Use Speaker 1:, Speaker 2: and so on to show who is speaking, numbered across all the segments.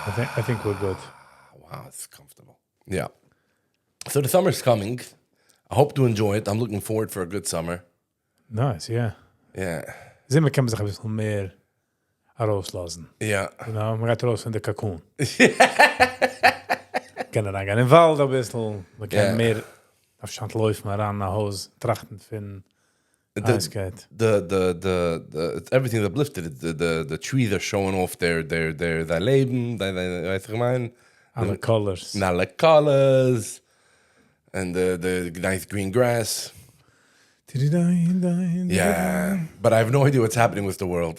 Speaker 1: I think we're good.
Speaker 2: Wow, it's comfortable. Yeah. So the summer's coming. I hope to enjoy it. I'm looking forward for a good summer.
Speaker 1: Nice, yeah.
Speaker 2: Yeah.
Speaker 1: Zimmer kann man sich ein bisschen mehr rauslassen.
Speaker 2: Yeah.
Speaker 1: You know, man geht raus in den Cocoon. Kann dann gehen im Wald ein bisschen. Man kann mehr auf Stand laufen, mal ran nach Hause, trachten finden.
Speaker 2: It's everything's uplifted. The trees are showing off their Leben, weiß ich mein.
Speaker 1: Alle colors.
Speaker 2: Alle colors. And the nice green grass. Yeah, but I have no idea what's happening with the world.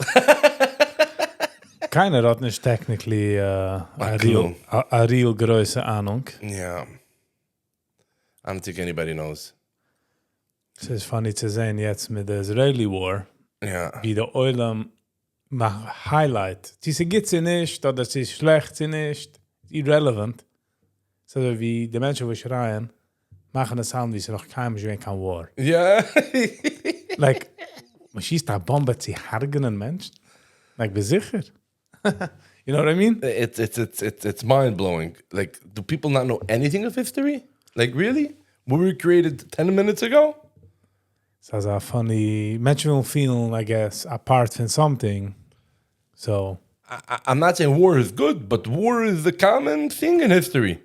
Speaker 1: Keiner hat nicht technically a real große Ahnung.
Speaker 2: Yeah. I don't think anybody knows.
Speaker 1: Es ist funny zu sehen jetzt mit der Israeli War, wie der Oilem macht Highlight. Sie gibt sie nicht, oder sie ist schlecht, sie nicht. Irrelevant. So wie die Menschen, die schreien, machen es an, wie sie noch keinem schwingen kann War.
Speaker 2: Yeah.
Speaker 1: Like, man schießt eine Bombe, sie hargen einen Menschen. Like, bin sicher. You know what I mean?
Speaker 2: It's mind-blowing. Like, do people not know anything of history? Like, really? We were created 10 minutes ago?
Speaker 1: So it's funny. Menschen will feel, I guess, apart from something. So...
Speaker 2: I'm not saying war is good, but war is the common thing in history.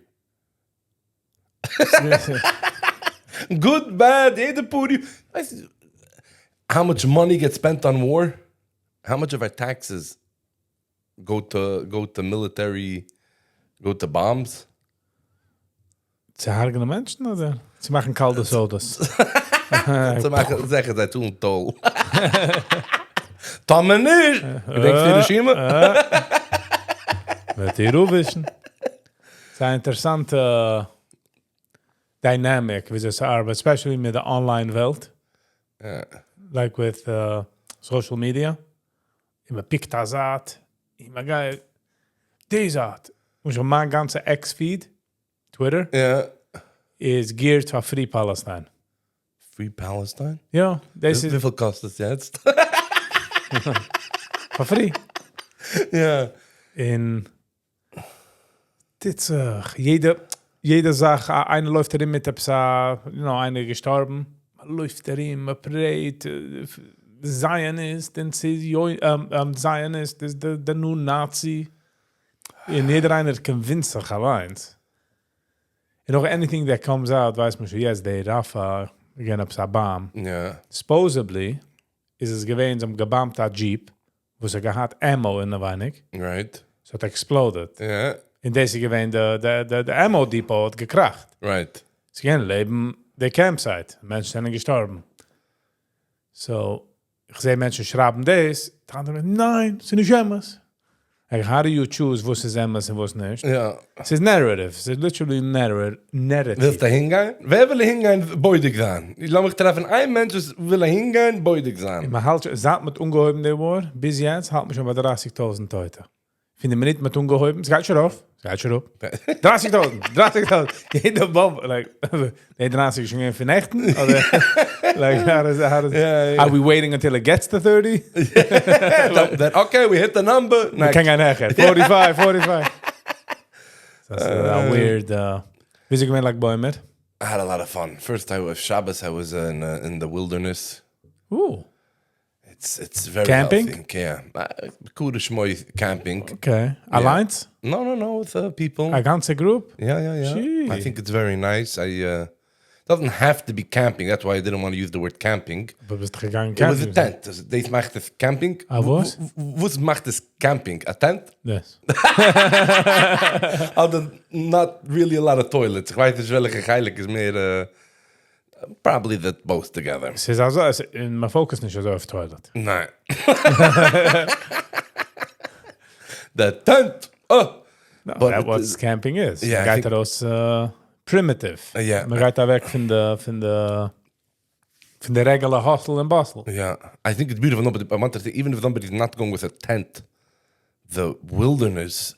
Speaker 2: Good, bad, how much money gets spent on war? How much of our taxes go to military, go to bombs?
Speaker 1: Sie hargen Menschen, oder? Sie machen kalte Sodas.
Speaker 2: Sie machen, zeggen zij toen tol. Tommen nicht! Denkst du, Hiroshima?
Speaker 1: Wird ihr auch wissen. Es ist eine interessante Dynamic, wie sie arbeiten, especially mit der Online-Welt. Like with social media. Immer pickt das Saat. Immer geil. Die Saat. Und schon mein ganzer Ex-Feed, Twitter, is geared for Free Palestine.
Speaker 2: Free Palestine?
Speaker 1: Ja.
Speaker 2: Wie viel kostet es jetzt?
Speaker 1: For free.
Speaker 2: Ja.
Speaker 1: In dit jede Sache, einer läuft darin mit einer gestorben, man läuft darin, man prayt, Zionist, Zionist ist der nun Nazi. Und jeder einer convinced sich allein. And auch anything that comes out, weiß man schon, yes, they Rafa, again, up Sabam.
Speaker 2: Ja.
Speaker 1: Supposedly, is es gewesen, so ein gebamter Jeep, wo sie gehad Ammo in der Weinig.
Speaker 2: Right.
Speaker 1: So it exploded.
Speaker 2: Ja.
Speaker 1: In deze gewesen, der Ammo Depot hat gekracht.
Speaker 2: Right.
Speaker 1: Sie gehen leben, der Campsite. Menschen sind gestorben. So, ich sehe Menschen schreiben das, die anderen, nein, es sind nicht Emmas. Like, how do you choose was is Emmas und was nicht?
Speaker 2: Ja.
Speaker 1: Es ist narrative. Es ist literally narrative.
Speaker 2: Willst du hingehen? Wer will hingehen, beudig sein? Ich lasse mich treffen, ein Mensch will hingehen, beudig sein.
Speaker 1: Man halt, seit mit ungeheuben der war, bis jetzt halt man schon bei 30.000 Leute. Finde man nicht mit ungeheuben, es geht schon auf. 30.000. Jede Bombe, like, die 30 schon vernichten? Oder, like, are we waiting until it gets to 30?
Speaker 2: Then, okay, we hit the number.
Speaker 1: We can go ahead. 45. That's weird. Wie is ik like boy met?
Speaker 2: I had a lot of fun. First, Shabbos, I was in the wilderness.
Speaker 1: Ooh.
Speaker 2: It's very
Speaker 1: camping?
Speaker 2: Healthy. Yeah. Cool SHMOOZ camping.
Speaker 1: Okay. Alliance?
Speaker 2: No, with people.
Speaker 1: A ganze group?
Speaker 2: Yeah.
Speaker 1: Gee.
Speaker 2: I think it's very nice. It doesn't have to be camping. That's why I didn't want to use the word camping.
Speaker 1: But was gegangen
Speaker 2: camping? It was a tent. Deze macht es camping.
Speaker 1: Was?
Speaker 2: Was macht es camping? A tent?
Speaker 1: Yes.
Speaker 2: Not really a lot of toilets. Ik weet het wel geilig is meer... Probably that both together.
Speaker 1: Es ist also, my focus nicht so auf Toilet.
Speaker 2: Nein. The tent. Oh.
Speaker 1: No, that's what camping is.
Speaker 2: Yeah,
Speaker 1: man geht daraus primitive.
Speaker 2: Yeah.
Speaker 1: Man geht da weg von der regular hustle and bustle.
Speaker 2: Yeah. I think it's beautiful. No, but I want to say, even if somebody's not going with a tent, the wilderness,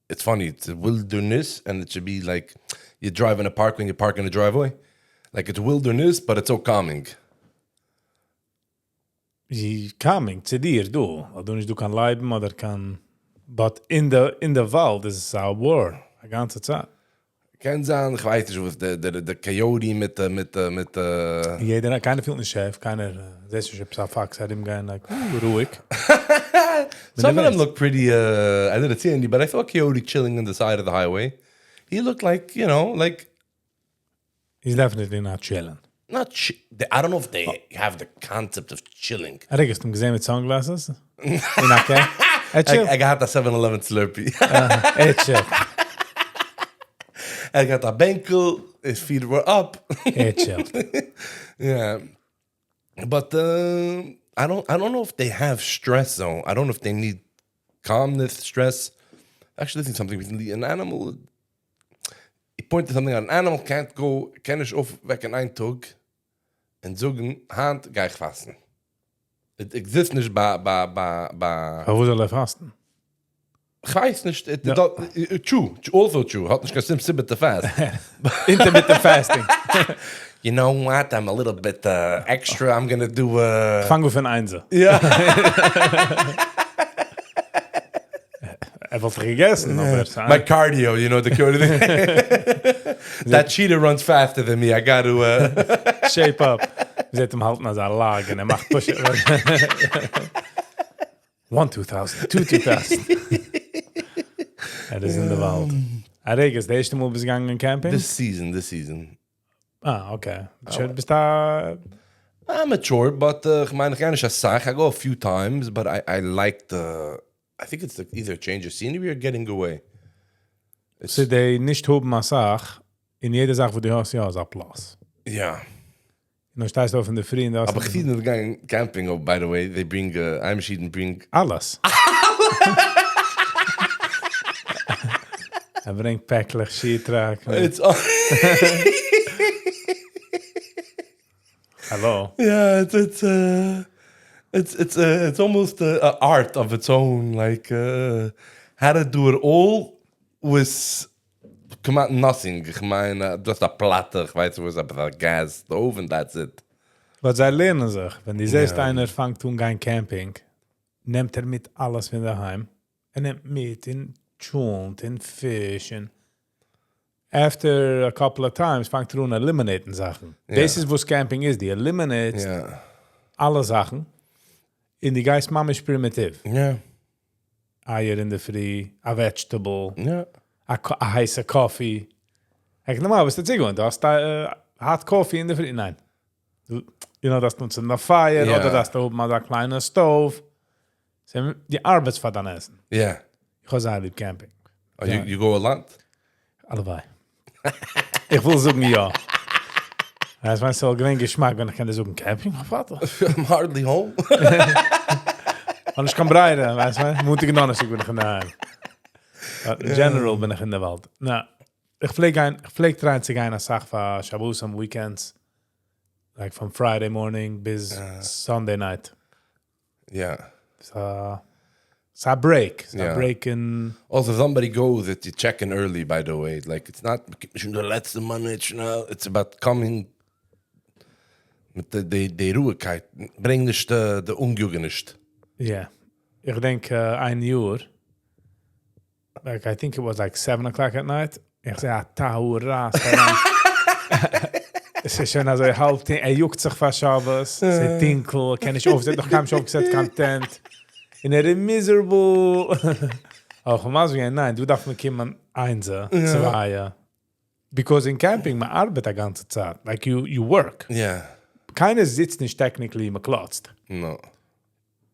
Speaker 2: it's funny. It's a wilderness, and it should be like you drive in a park when you park in a driveway. Like it's wilderness, but it's so calming.
Speaker 1: Calming, zu dir, du. Du nicht, du kann leiben oder kann... But in the Wald is es a war. A ganze Zeit.
Speaker 2: Kein sein, ich weiß nicht, was der Coyote mit
Speaker 1: Jeder, keiner fühlt nicht Chef, keiner setzt sich auf Fax, hat ihm gehen, like, ruhig.
Speaker 2: Some of them look pretty, I didn't see any, but I saw Coyote chilling on the side of the highway. He looked like,
Speaker 1: He's definitely not chilling.
Speaker 2: I don't know if they have the concept of chilling.
Speaker 1: I think it's gesehen mit sunglasses. Okay.
Speaker 2: I got the 7-Eleven Slurpee.
Speaker 1: Chill.
Speaker 2: I got a Benkel, his feet were up.
Speaker 1: Chill.
Speaker 2: Yeah. But I don't know if they have stress though. I don't know if they need calmness, stress. Actually, this is something recently. An animal, he pointed something out. An animal can't nicht aufwecken einen Tag und sagen, Hand, geh ich fasten. It exists nicht bei
Speaker 1: Aber wo soll fasten?
Speaker 2: Ich weiß nicht. Also true. Hat nicht gestimmt mit der Fast.
Speaker 1: Intermittent fasting.
Speaker 2: You know what? I'm a little bit extra. I'm gonna do.
Speaker 1: Fang auf ein Einser.
Speaker 2: Ja.
Speaker 1: Wollte gegessen.
Speaker 2: My cardio, the that cheetah runs faster than me. I got to
Speaker 1: shape up. Wir setzen ihm halten als eine Lage und macht Push. 1-2000, 2-2000. Er ist in der Wald. Ist der erste Mal bist gegangen in Camping?
Speaker 2: This season.
Speaker 1: Ah, okay. Bist da...
Speaker 2: I'm mature, but ich meine, ich kann nicht sagen. I go a few times, but I like I think it's either change of scenery or getting away.
Speaker 1: So die nicht hoben eine Sache, in jeder Sache, wo du hast, ja, ist Applaus.
Speaker 2: Ja.
Speaker 1: Nu stehst du auf in der Früh.
Speaker 2: Aber ich sehe nicht gegangen Camping, oh, by the way. They bring, Heimschieden bring...
Speaker 1: Alles. Er bringt päcklich Skitrag.
Speaker 2: It's
Speaker 1: Hallo.
Speaker 2: Yeah, it's almost an art of its own. Like how to do it all with come out nothing. Ich meine, just a platter. Ich weiß, was a gas stove and that's it.
Speaker 1: Was sie lernen sich, wenn die siehst, einer fängt an gehen Camping, nimmt mit alles von daheim. Nimmt mit in Schund, in Fisch. After a couple of times, fängt an eliminaten Sachen. Das ist, was Camping ist. Die eliminates alle Sachen. In die Geist, Mama ist primitiv. Eier in der Früh, a vegetable, a heiße Kaffee. Ich normal, was ist das gewöhnt? Du hast hot Coffee in der Früh? Nein. Das nutzt in der Feier oder das da oben mal ein kleiner Stove. Die Arbeitsvater essen.
Speaker 2: Yeah.
Speaker 1: Ich habe sehr lieb Camping.
Speaker 2: Oh, you go a lot?
Speaker 1: Allebei. Ich will sagen ja. Das ist so ein gewinner Geschmack, wenn ich kann sagen, Camping, Vater.
Speaker 2: I'm hardly home.
Speaker 1: Und ich kann breiden, weißt du? Mutige Donnerstag bin ich in der Heim. In general bin ich in der Welt. Na, ich pflege rein zu gehen, als Sache von SHMOOZ am Weekends. Like from Friday morning bis Sunday night.
Speaker 2: Yeah.
Speaker 1: It's a break. It's a break in...
Speaker 2: Also, if somebody goes, you check in early, by the way. Like, it's not the letzte Monat, it's about coming mit der Ruhigkeit. Bring nicht der Ungjugend nicht.
Speaker 1: Yeah. Ich denke, ein Jahr, like, I think it was like 7 o'clock at night. Ich sage, Uhr, es ist schon also halb, juckt sich fast Schabes, es ist Tinkel, kann ich aufsetzen, doch kann ich aufgesetzt, Content. In a miserable... Auch mal so, nein, du darfst mit jemand 1, 2. Because in Camping, man arbeitet die ganze Zeit. Like, you work.
Speaker 2: Yeah.
Speaker 1: Keiner sitzt nicht technically, man klotzt.
Speaker 2: No.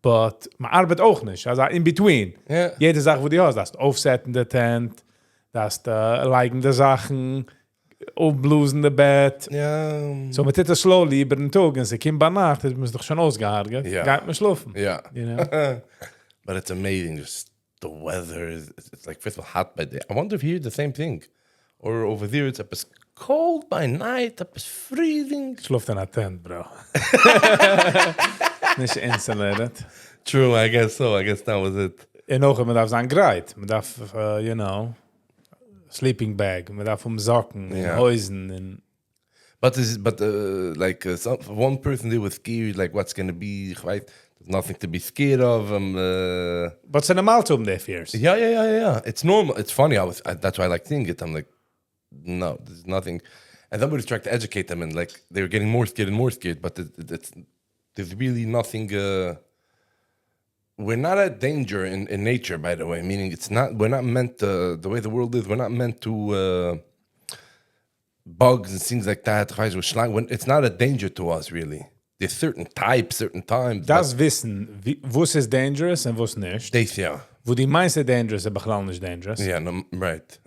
Speaker 1: But man arbeitet auch nicht. Also in between.
Speaker 2: Yeah.
Speaker 1: Jede Sache, wo du hast, das aufsetzende Tent, das liegende Sachen, aufblusende Bett.
Speaker 2: Yeah.
Speaker 1: So mit das slowly über den Tag, und sie kommen bei Nacht, das muss doch schon ausgehargert.
Speaker 2: Yeah.
Speaker 1: Geht man schlafen.
Speaker 2: Yeah.
Speaker 1: You know?
Speaker 2: But it's amazing, just the weather. It's like, first of all, hot by day. I wonder if here the same thing. Or over there, it's cold by night, it's freezing.
Speaker 1: Schläft in a tent, bro. Nicht insulated.
Speaker 2: True, I guess so. I guess that was it.
Speaker 1: En ook, man darf sein Greit. Man darf, sleeping bag. Man darf Socken, in Häusen. In
Speaker 2: But one person there with ski, like what's going to be, right? There's nothing to be scared of.
Speaker 1: But it's normal to them, their fears.
Speaker 2: Yeah. It's normal. It's funny. That's why I like seeing it. I'm like, no, there's nothing. And then we was trying to educate them, and like they were getting more scared and more scared. But there's really nothing. We're not a danger in nature, by the way. Meaning, we're not meant to, the way the world is. We're not meant to bugs and things like that. It's not a danger to us, really. There's certain types, certain times.
Speaker 1: Das wissen, was ist dangerous und was nicht.
Speaker 2: Das, ja.
Speaker 1: Wo die meiste dangerous ist, aber nicht dangerous.
Speaker 2: Yeah, no, right.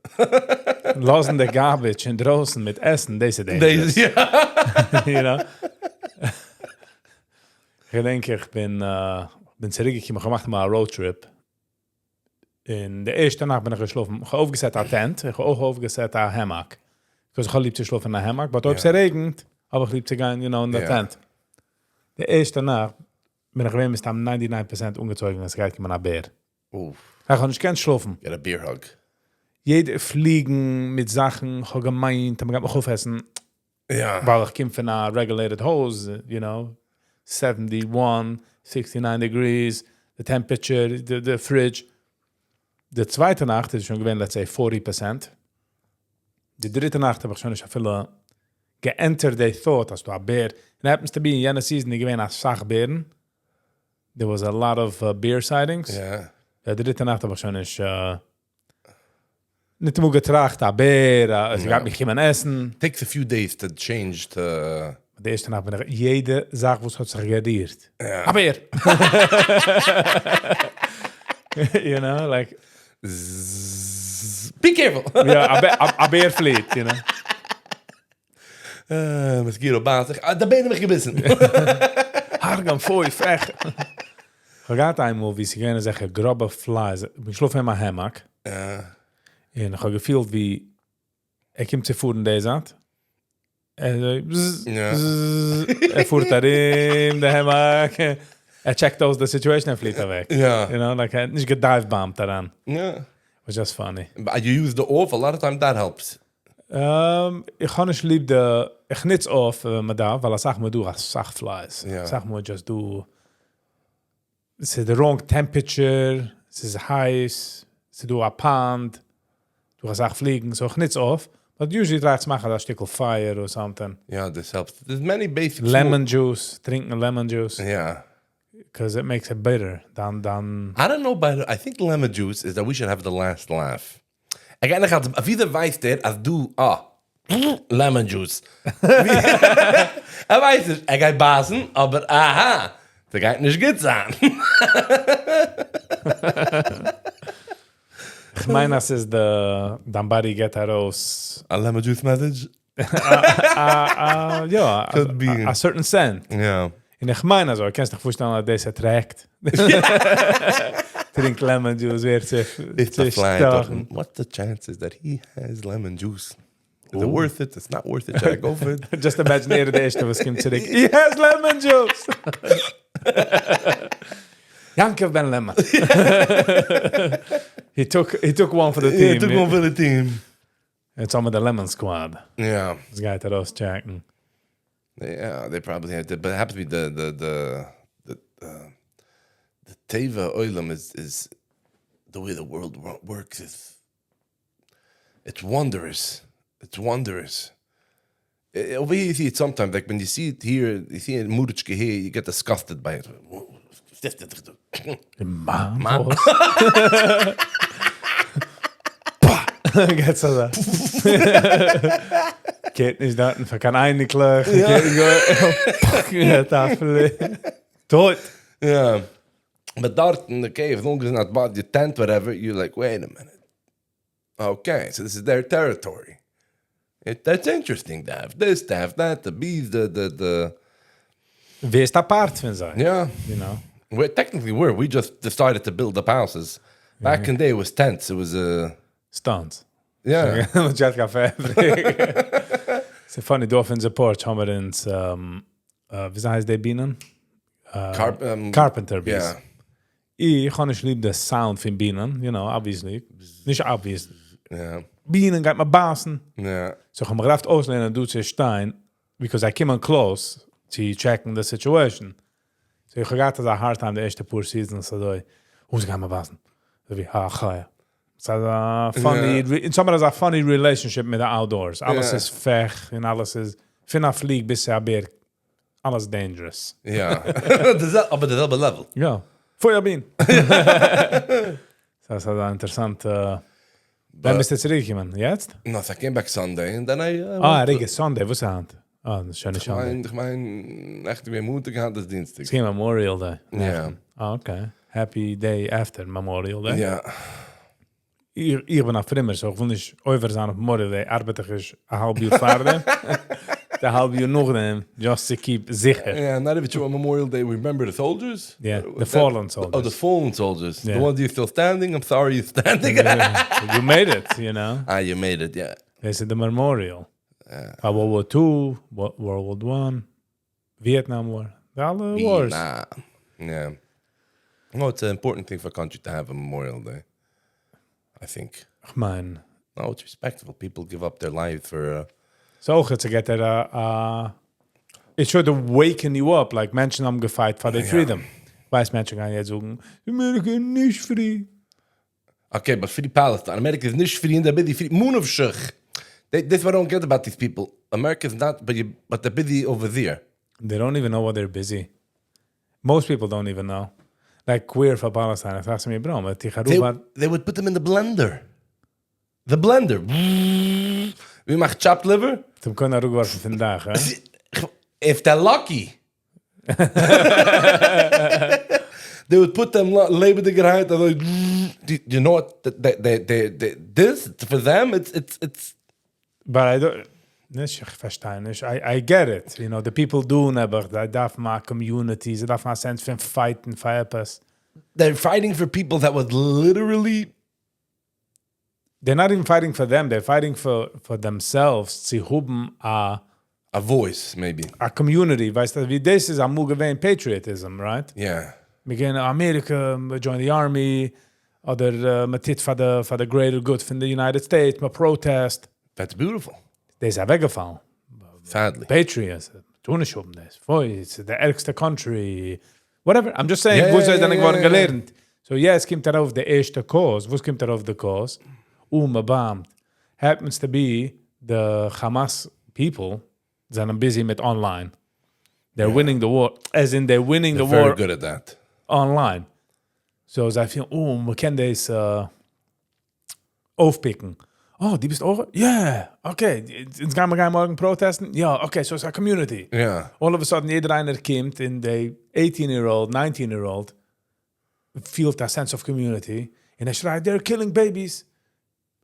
Speaker 1: Lassen der Garbage in draußen mit Essen, das ist dangerous. You know? Ich denke, ich bin zurückgekommen, ich gemacht mal einen Roadtrip. In der ersten Nacht bin ich geschlafen. Ich habe aufgesetzt eine Tent, ich habe auch aufgesetzt eine Hammock. Ich habe lieb zu schlafen in einer Hammock, aber ob es regnet, habe ich lieb zu gehen, in der Tent. Der erste Nacht bin ich gewesen, bis dann 99% ungezogen, als ich nach Bär. Ich kann nicht ganz schlafen.
Speaker 2: Get a beer hug.
Speaker 1: Jede Fliegen mit Sachen, ich habe gemeint, ich habe mich aufessen.
Speaker 2: Ja.
Speaker 1: Weil ich komme von einer regulated hose, 71, 69 degrees, the temperature, the fridge. Die zweite Nacht ist schon gewesen, let's say 40%. Die dritte Nacht habe ich schon nicht viele geentert the thought, als du ein Bär. It happens to be in jener season, ich gewesen als Sachbären. There was a lot of bear sightings.
Speaker 2: Yeah.
Speaker 1: Die dritte Nacht habe ich schon nicht mehr getracht, ein Bär, ich habe mich jemand essen.
Speaker 2: Takes a few days to change to...
Speaker 1: De eerste nacht ben ik jede zaak was hat zich gereageerd.
Speaker 2: Ja.
Speaker 1: A bear. You know, like...
Speaker 2: Be careful!
Speaker 1: A bear fleet, you know.
Speaker 2: Mosquito bazig. Daar ben je me gebissen.
Speaker 1: Hargam, fooi, vecht. Ik had eenmaal, wie ze gaan zeggen, grubber flies. Ik slof in mijn hammock. En ik had gevoeld wie... Ik kom te voeren deze had. En voert daarin, de hammock. Checkt aus the situation and fleet weg.
Speaker 2: Yeah.
Speaker 1: You know, like, niet gedive-bombed daaraan.
Speaker 2: Yeah.
Speaker 1: It was just funny.
Speaker 2: But you use the off, a lot of time that helps.
Speaker 1: Ik ga niet lieb de... Ik nits of me daar, weil zeg me doe als zachtflies. Zeg me just do... It's the wrong temperature, it's high, ze do a pond, du hast auch fliegen, so ich nits off. But usually try to make a stick fire or something.
Speaker 2: Yeah, this helps. There's many basic...
Speaker 1: Lemon juice, drinking lemon juice.
Speaker 2: Yeah.
Speaker 1: Because it makes it better than...
Speaker 2: I don't know, but I think lemon juice is that we should have the last laugh. Ik ga nog wie de wijst dit, als doe, lemon juice. Hij wijst het, ik ga basen, aber aha, dat gaat niet goed zijn.
Speaker 1: Ich meine, das ist dann body get heraus.
Speaker 2: A lemon juice message?
Speaker 1: Ja,
Speaker 2: Could be.
Speaker 1: A certain scent.
Speaker 2: Yeah.
Speaker 1: En ich meine, also, ich kann es dich vorstellen, dass das trägt. Drink lemon juice, weer
Speaker 2: It's stark. What's the chances that he has lemon juice? Is it worth it? It's not worth it. Should I go for it?
Speaker 1: Just imagine the eerste was Kim terug. He has lemon juice! Yankov Ben Lemon. He took one for the team.
Speaker 2: He took one for the team.
Speaker 1: It's on with the Lemon Squad.
Speaker 2: Yeah.
Speaker 1: This guy to us checking.
Speaker 2: Yeah, they probably had it, but it happens to be the Teva Oilam is the way the world works. It's wondrous. It's wondrous. Over here, you see it sometimes. Like when you see it here, you see it in Murichke here, you get disgusted by it.
Speaker 1: Man. Geht so da. Geht nicht da, kann einiglich. Ja, Tafel. Tot.
Speaker 2: Yeah. But dart in the cave, as long as it's not bought your tent, whatever, you're like, wait a minute. Okay, so this is their territory. That's interesting to have this, to have that, the bees, the...
Speaker 1: Wie ist apart von sein?
Speaker 2: Yeah.
Speaker 1: You know?
Speaker 2: Technically, we just decided to build up houses. Back in the day, it was tents. It was...
Speaker 1: Stones.
Speaker 2: Yeah.
Speaker 1: Jet café. It's funny, du auf in the porch haben wir ins... wie heißt die Bienen? Carpenter bees.
Speaker 2: Yeah.
Speaker 1: Ich kann nicht lieb den Sound von Bienen, you know, obviously. Nicht obvious.
Speaker 2: Yeah.
Speaker 1: Bienen geht mir basen.
Speaker 2: Yeah.
Speaker 1: So ich habe mir gedacht, auslehnen, du zu Stein, because I came on close to checking the situation. So ich hatte a hard time, die erste paar Seasons, so, who's gonna passen? So wie, ja. It's a funny, in some a funny relationship mit the outdoors. Alles is fech, und alles is, finna flieg bis a beer, alles dangerous.
Speaker 2: Ja. Aber dezelfde level.
Speaker 1: Ja, Feuerbien. Das ist also interessant. Wann bist du zurückgekommen? Jetzt?
Speaker 2: No, I came back Sunday, and then I...
Speaker 1: Rege Sunday, was ist das ist schöne Sunday.
Speaker 2: Ich mein, echt weer Montag gehad, das Dienstag.
Speaker 1: Es ging Memorial Day.
Speaker 2: Ja.
Speaker 1: Okay. Happy day after Memorial Day.
Speaker 2: Ja.
Speaker 1: Ich bin nach Frimmer, so ich will nicht over sein auf Memorial Day. Arbeite ich ein halb Uhr fahren. The halb Uhr noch dem, just to keep sicher.
Speaker 2: Yeah, not even on Memorial Day, we remember the soldiers?
Speaker 1: Yeah, the fallen soldiers.
Speaker 2: Oh, the fallen soldiers.
Speaker 1: Yeah.
Speaker 2: The ones you're still standing, I'm sorry you're standing.
Speaker 1: You made it, you know.
Speaker 2: You made it, yeah.
Speaker 1: This is the memorial. World War II, World War I, Vietnam War. All the wars.
Speaker 2: Yeah. No, it's an important thing for a country to have a Memorial Day, I think.
Speaker 1: Ich meine...
Speaker 2: No, it's respectful. People give up their lives for...
Speaker 1: So it's to get that... it should awaken you up, like Menschen haben gefight for their freedom. Weiß Menschen gaan jetzt sagen, Amerika ist nicht free.
Speaker 2: Okay, but for the Palestine, America is nicht free in the busy free. Moon of Shech. That's what I don't get about these people. America's not, but they're busy over there.
Speaker 1: They don't even know what they're busy. Most people don't even know. Like queer for Palestine. I thought me, bro,
Speaker 2: they would put them in the blender. The blender. We make chopped liver.
Speaker 1: Zum können auch warten vandaag,
Speaker 2: If they're lucky. They would put them labor the grind. You know what? This for them, it's.
Speaker 1: But I don't. Ich verstehe nicht. I get it. You know, the people do never. They darf mal communities. They darf mal sense from fighting for us.
Speaker 2: They're fighting for people that would literally.
Speaker 1: They're not even fighting for them. They're fighting for themselves. Sie haben
Speaker 2: a voice, maybe.
Speaker 1: A community. Weißt du, wie this is a gewähnt patriotism, right?
Speaker 2: Yeah.
Speaker 1: We go in America, we join the army, oder man tit for the greater good from the United States, man protest.
Speaker 2: That's beautiful.
Speaker 1: Das ist weggefallen.
Speaker 2: Sadly.
Speaker 1: Patriots, tun nicht um das. It's the ärgste country. Whatever. I'm just saying, wo ist dann geworden gelernt? So, es kommt darauf der erste Cause. Wo kommt darauf der Cause? Bam. Happens to be the Hamas people that are busy with online. They're winning the war. As in, they're winning the war.
Speaker 2: Very good at that.
Speaker 1: Online. So, I feel, we can this aufpicken. Oh, die bist auch? Yeah, okay. Jetzt gaan we morgen protesten? Ja, okay, so it's a community.
Speaker 2: Yeah.
Speaker 1: All of a sudden, jeder einer kommt in the 18-year-old, 19-year-old, feels that sense of community, and schreit, they're killing babies.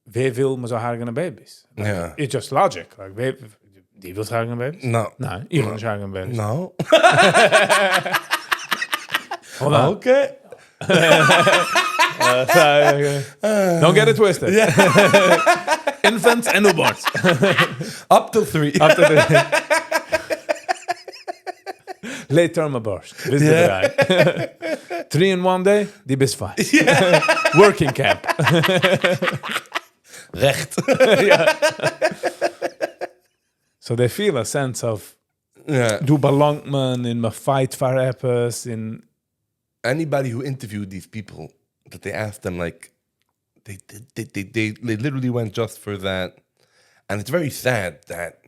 Speaker 1: Wer will maar zo hargene babies? Like,
Speaker 2: yeah.
Speaker 1: It's just logic. Like, die wil hargene babies?
Speaker 2: No.
Speaker 1: No, ik wil hargene babies.
Speaker 2: No.
Speaker 1: Hold on.
Speaker 2: Okay.
Speaker 1: Don't get it twisted.
Speaker 2: Yeah.
Speaker 1: Infants and newborns.
Speaker 2: Up to 3.
Speaker 1: Up to 3. Late term abortion. This is the guy. 3 in 1 day, die best fine.
Speaker 2: Yeah.
Speaker 1: Working camp.
Speaker 2: Recht.
Speaker 1: Yeah. So they feel a sense of du belong man in my fight for apples in
Speaker 2: anybody who interviewed these people that they asked them like they literally went just for that, and it's very sad that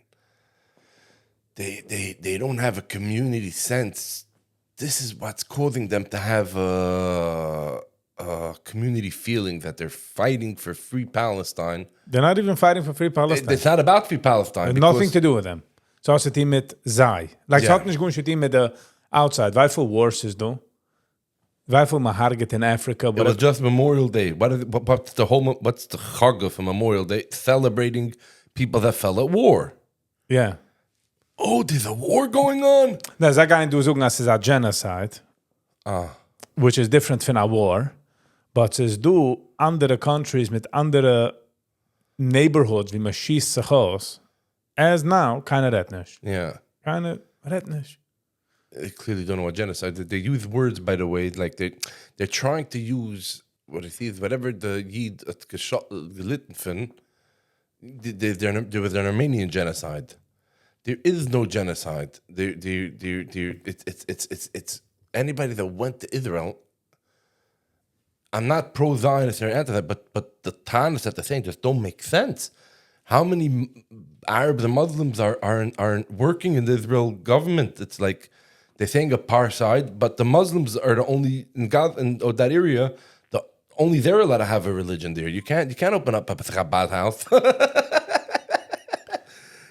Speaker 2: they don't have a community sense. This is what's causing them to have a community feeling that they're fighting for free Palestine.
Speaker 1: They're not even fighting for free Palestine.
Speaker 2: It's not about free Palestine.
Speaker 1: Nothing to do with them. So it's a team with Zai. Like it's not just a team with the outside. Why full wars is do? Why full maharget in Africa?
Speaker 2: It was just Memorial Day. What's the chag of a Memorial Day? Celebrating people that fell at war.
Speaker 1: Yeah.
Speaker 2: Oh, there's a war going on?
Speaker 1: No, that guy do sagen, as is a genocide. Which is different from a war. But es do andere countries mit andere neighborhoods, wie man schießt sich aus, as now, keiner redt nicht.
Speaker 2: Yeah.
Speaker 1: Keiner redt nicht.
Speaker 2: They clearly don't know what genocide is. They use words, by the way, like they're trying to use what it is, whatever the Yid at gelitten von, there was an Armenian genocide. There is no genocide. It's anybody that went to Israel, I'm not pro-Zionist or anti that, but the Tanis at the same just don't make sense. How many Arabs and Muslims are working in the Israel government? It's like they're saying apartheid, but the Muslims are the only in Gaza in that area. Only they're allowed to have a religion there. You can't open up a Chabad house.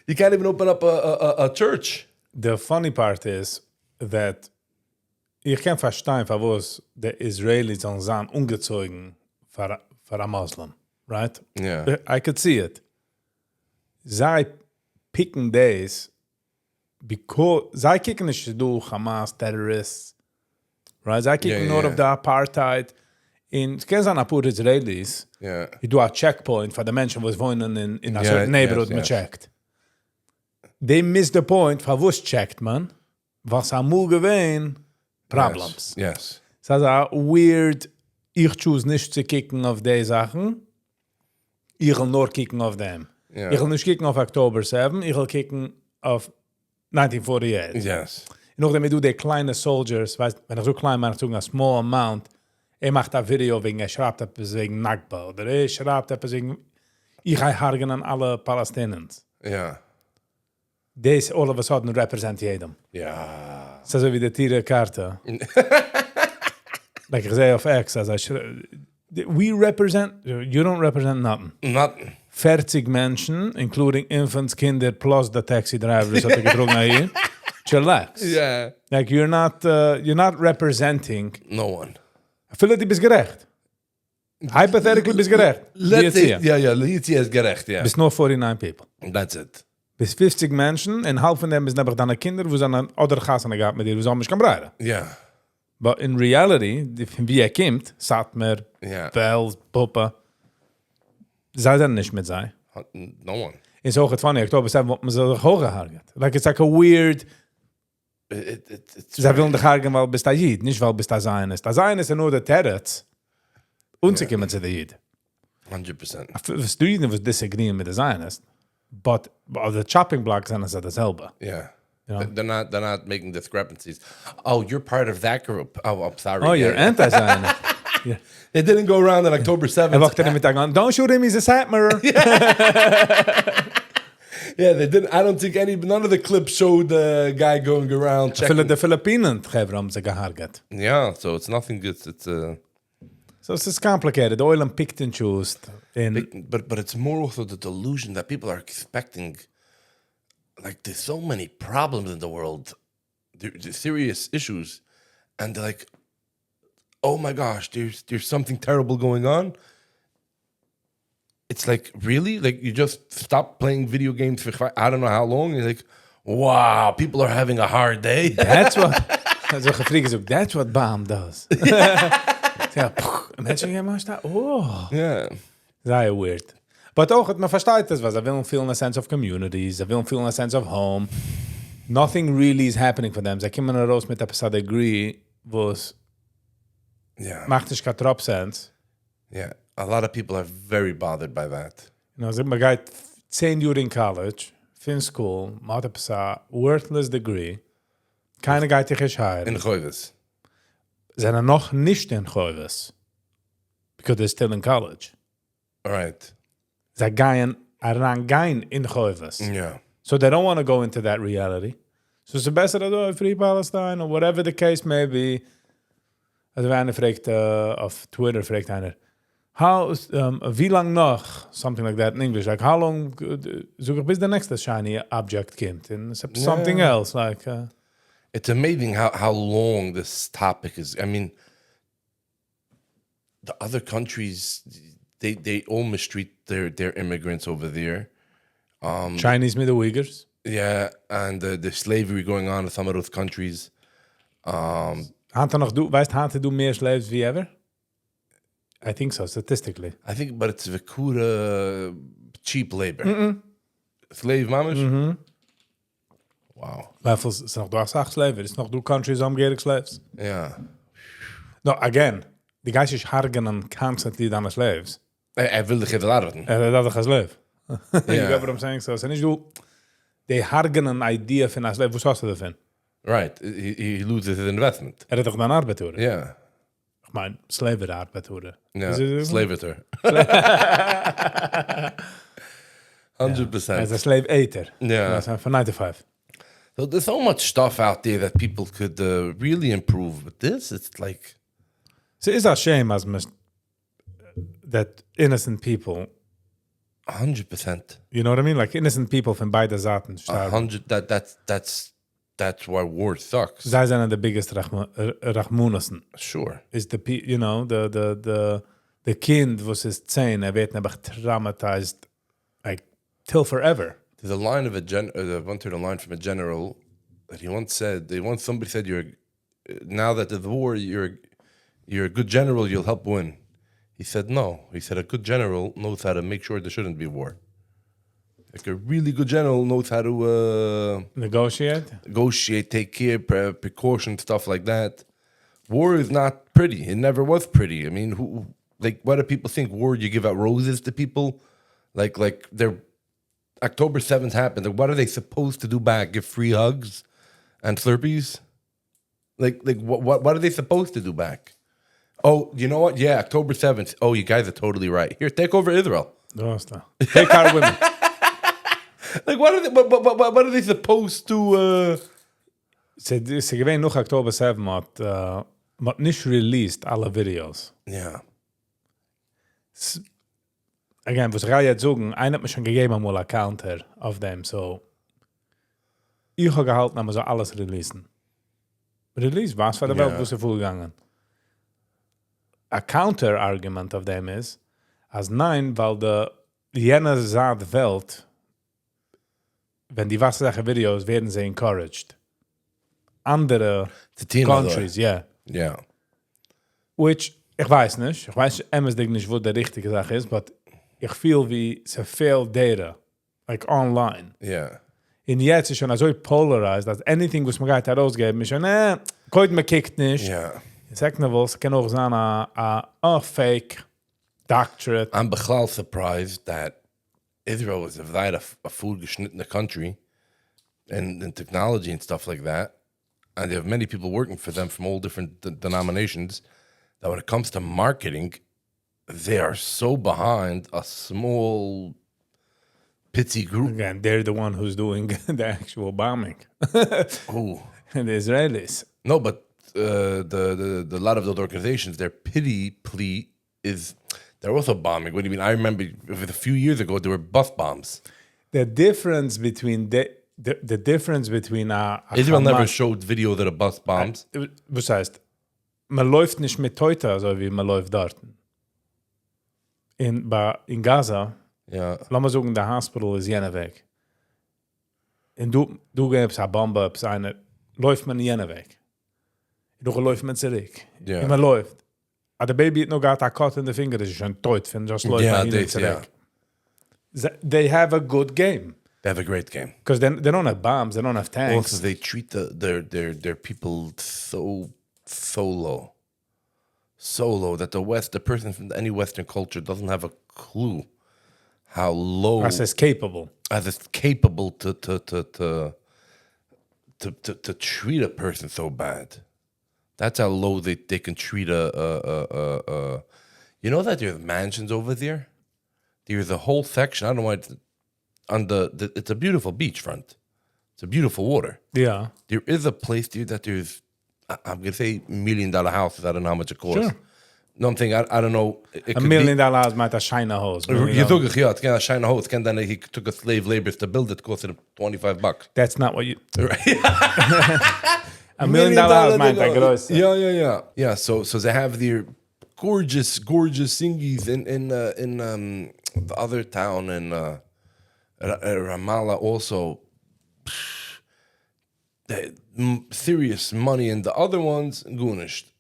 Speaker 2: You can't even open up a church.
Speaker 1: The funny part is that ich kann verstehen, was the Israelis sind ungezogen für a Muslim, right?
Speaker 2: Yeah.
Speaker 1: I could see it. Zij picking days because zij kicken nicht do Hamas terrorists, right? Zij kicken out of the apartheid. In Kezan poor Israelis, you do a checkpoint for the menschen was wohnen in a certain neighborhood me checked. They miss the point for was checked man. Was amul gewein problems.
Speaker 2: Yes.
Speaker 1: So that's a weird. Ich choose nicht zu kicken auf die Sachen. Ich will nur kicken auf them.
Speaker 2: Yeah.
Speaker 1: Ich will nicht kicken auf October 7. Ich will kicken auf 1948.
Speaker 2: Yes.
Speaker 1: Noch damit du die kleine Soldiers, weißt, wenn ich so klein mache, so a small amount. Macht ein Video wegen, schreibt etwas wegen Nakba. Oder schreibt etwas wegen, ich hargen an alle Palästinens.
Speaker 2: Yeah.
Speaker 1: This all of a sudden represent jedem.
Speaker 2: Yeah.
Speaker 1: So wie die Tierenkarte. Like ich zei auf X, we represent, you don't represent nothing.
Speaker 2: Nothing.
Speaker 1: 40 Menschen, including infants, Kinder, plus the taxi drivers, hat gedrungen hier. Chillax.
Speaker 2: Yeah.
Speaker 1: Like you're not representing.
Speaker 2: No one.
Speaker 1: I feel die bist gerecht. Hypothetically bist gerecht.
Speaker 2: Let's say, Lietzie is gerecht, yeah.
Speaker 1: Bist nur 49 people.
Speaker 2: That's it.
Speaker 1: Bis 50 Menschen, en half van them is nebach dan Kinder, wo zijn een andere gasten gehad met die, wo ze allemaal kan breiden.
Speaker 2: Yeah.
Speaker 1: But in reality, wie komt, Satmer, Bels, Poppen, zij zijn niet met zij.
Speaker 2: No one.
Speaker 1: In zo het van Oktober 7, wat me zo hoger harget. Like it's like a weird. Zij willen de hargen wel best Jid, niet wel best Zionist. Zionist is nur de terrets. Unsicher met de Jid.
Speaker 2: 100%.
Speaker 1: Studenten was disagreeing met de Zionist. But the chopping blocks zijn ze dezelfde.
Speaker 2: Yeah.
Speaker 1: You know?
Speaker 2: They're not making discrepancies. Oh, you're part of that group. Oh, I'm sorry.
Speaker 1: Oh, you're anti-Zionist. Yeah.
Speaker 2: It didn't go around on October 7th.
Speaker 1: En wacht er met aan. Don't shoot him, he's a Satmer.
Speaker 2: Yeah, they didn't. I don't think none of the clips showed the guy going around checking.
Speaker 1: De Filipinen geven hem ze geharget.
Speaker 2: Yeah, so it's nothing good.
Speaker 1: So it's complicated. Oil and picked and chose.
Speaker 2: But it's more also the delusion that people are expecting. Like there's so many problems in the world, there's serious issues, and they're like, oh my gosh, there's something terrible going on. It's like, really? Like you just stop playing video games for I don't know how long. You're like, wow, people are having a hard day.
Speaker 1: That's what. That's what Baum does. Mensen gaan maar staan. Oh.
Speaker 2: Yeah.
Speaker 1: Very weird. But ook het me verstaat is was. I will feel a sense of communities. I will feel a sense of home. Nothing really is happening for them. Ze komen naar roos met episode agree was.
Speaker 2: Yeah.
Speaker 1: Macht nicht kein trop sense.
Speaker 2: Yeah. A lot of people are very bothered by that.
Speaker 1: You know, man geht 10 Jahre in college, fin school, macht episode worthless degree. Keine geht dich scheiden.
Speaker 2: In Goives.
Speaker 1: Zijn noch nicht in Goives. Because they're still in college.
Speaker 2: All right.
Speaker 1: Ze gaan gein in Goives.
Speaker 2: Yeah.
Speaker 1: So they don't want to go into that reality. So it's better that Free Palestine or whatever the case may be. Als einer fragt auf Twitter fragt einer, wie lang noch? Something like that in English. Like how long? So bis the next shiny object kommt. And something else like.
Speaker 2: It's amazing how long this topic is. I mean, the other countries, they all mistreat their immigrants over there.
Speaker 1: Chinese with the Uyghurs.
Speaker 2: Yeah, and the slavery going on in some of those countries.
Speaker 1: Weißt du mehr slaves wie ever? I think so, statistically.
Speaker 2: I think, but it's Vakura cheap labor. Slave mamish?
Speaker 1: Mm-hmm.
Speaker 2: Wow.
Speaker 1: Levels, it's nog door slaves. It's nog door countries omgekeerd slaves.
Speaker 2: Yeah.
Speaker 1: No, again, the guys is hargen and constantly done as slaves.
Speaker 2: I wilde geen laden.
Speaker 1: Dat is slave.
Speaker 2: Yeah.
Speaker 1: You get what I'm saying? So, ze niet do. They hargen an idea van as slave. Hoe zou ze dat vinden?
Speaker 2: Right. He loses his investment.
Speaker 1: Er hat doch dann Arbeit oder?
Speaker 2: Yeah.
Speaker 1: Ich meine, Slaver Arbeit oder?
Speaker 2: Yeah. Slave eater. 100%.
Speaker 1: As a slave eater.
Speaker 2: Yeah.
Speaker 1: From 9 to 5.
Speaker 2: So there's so much stuff out there that people could really improve. But this, it's like...
Speaker 1: So is a shame as much that innocent people...
Speaker 2: 100%.
Speaker 1: You know what I mean? Like innocent people from beide Seiten sterben.
Speaker 2: 100. That's why war sucks.
Speaker 1: Zij zijn the biggest Rachmunassen.
Speaker 2: Sure.
Speaker 1: Is the the kind was his 10 wird einfach traumatized like till forever.
Speaker 2: There's a line of a line from a general that he once said. Somebody said, now that there's war, you're a good general, you'll help win. He said no. He said a good general knows how to make sure there shouldn't be war. Like a really good general knows how to negotiate, take care, precaution, stuff like that. War is not pretty. It never was pretty. I mean, what do people think? War, you give out roses to people? Like they're October 7th happened. Like, what are they supposed to do back? Give free hugs and Slurpees? Like what are they supposed to do back? Oh, you know what? Yeah, October 7th. Oh, you guys are totally right. Here, take over Israel.
Speaker 1: Take our women.
Speaker 2: Like, what are they supposed to...
Speaker 1: Ze gewen nog October 7, maar niet released alle videos.
Speaker 2: Yeah.
Speaker 1: Again, was Raya zogen, einer hat mir schon gegeben mal einen Counter auf dem, so ich habe gehalten, aber so alles releasen. Release was für der Welt, wo sie vorgegangen. A Counter-Argument of them is, als nein, weil der jener Saat Welt, wenn die Wassersache Videos werden sie encouraged. Andere countries, yeah.
Speaker 2: Yeah.
Speaker 1: Which, ich weiß nicht, nicht, wo der richtige Sache ist, but ich fühle wie so viel Data, like online.
Speaker 2: Yeah.
Speaker 1: Und jetzt ist schon so polarized, dass anything, was man geht herausgeben, ist schon, könnt man kickt nicht.
Speaker 2: Yeah.
Speaker 1: Ich sag noch was, kann auch sein, a fake doctorate.
Speaker 2: I'm bechlal surprised that Israel is a food geschnittene country and in technology and stuff like that. And they have many people working for them from all different denominations that when it comes to marketing, they are so behind a small, pitsy group.
Speaker 1: Again, they're the one who's doing the actual bombing.
Speaker 2: Oh.
Speaker 1: And the Israelis.
Speaker 2: No, but the lot of those organizations, their pity plea is they're also bombing. What do you mean? I remember a few years ago, there were bus bombs.
Speaker 1: The difference between the difference between
Speaker 2: Israel never showed video that a bus bombs.
Speaker 1: Was heißt, man läuft nicht mit Teuter, so wie man läuft dort. In Gaza, lass mal sagen, der Hospital ist jener Weg. Und du gibst eine Bombe, läuft man jener Weg. Du läuft man zurück. Und man läuft. Aber der Baby hat noch gar einen Cut in den Finger, das ist schon tot, wenn das läuft man hin zurück. They have a good game.
Speaker 2: They have a great game.
Speaker 1: Because they don't have bombs, they don't have tanks.
Speaker 2: Also, they treat their people so low. So low that the person from any Western culture doesn't have a clue how low...
Speaker 1: As it's capable.
Speaker 2: As it's capable to treat a person so bad. That's how low they can treat a... You know that there's mansions over there? There's a whole section, I don't know why it's a beautiful beachfront. It's a beautiful water.
Speaker 1: Yeah.
Speaker 2: There is a place there that there's, I'm going to say $1 million houses. I don't know how much it costs. Sure. No, I'm thinking, I don't know.
Speaker 1: $1 million house might a shiny house.
Speaker 2: You took a shiny house. And then he took a slave labor to build it, cost him $25.
Speaker 1: That's not what you... Right. $1 million house might a gross.
Speaker 2: Yeah, so they have their gorgeous thingies in the other town in Ramallah also. Serious money, and the other ones gunished.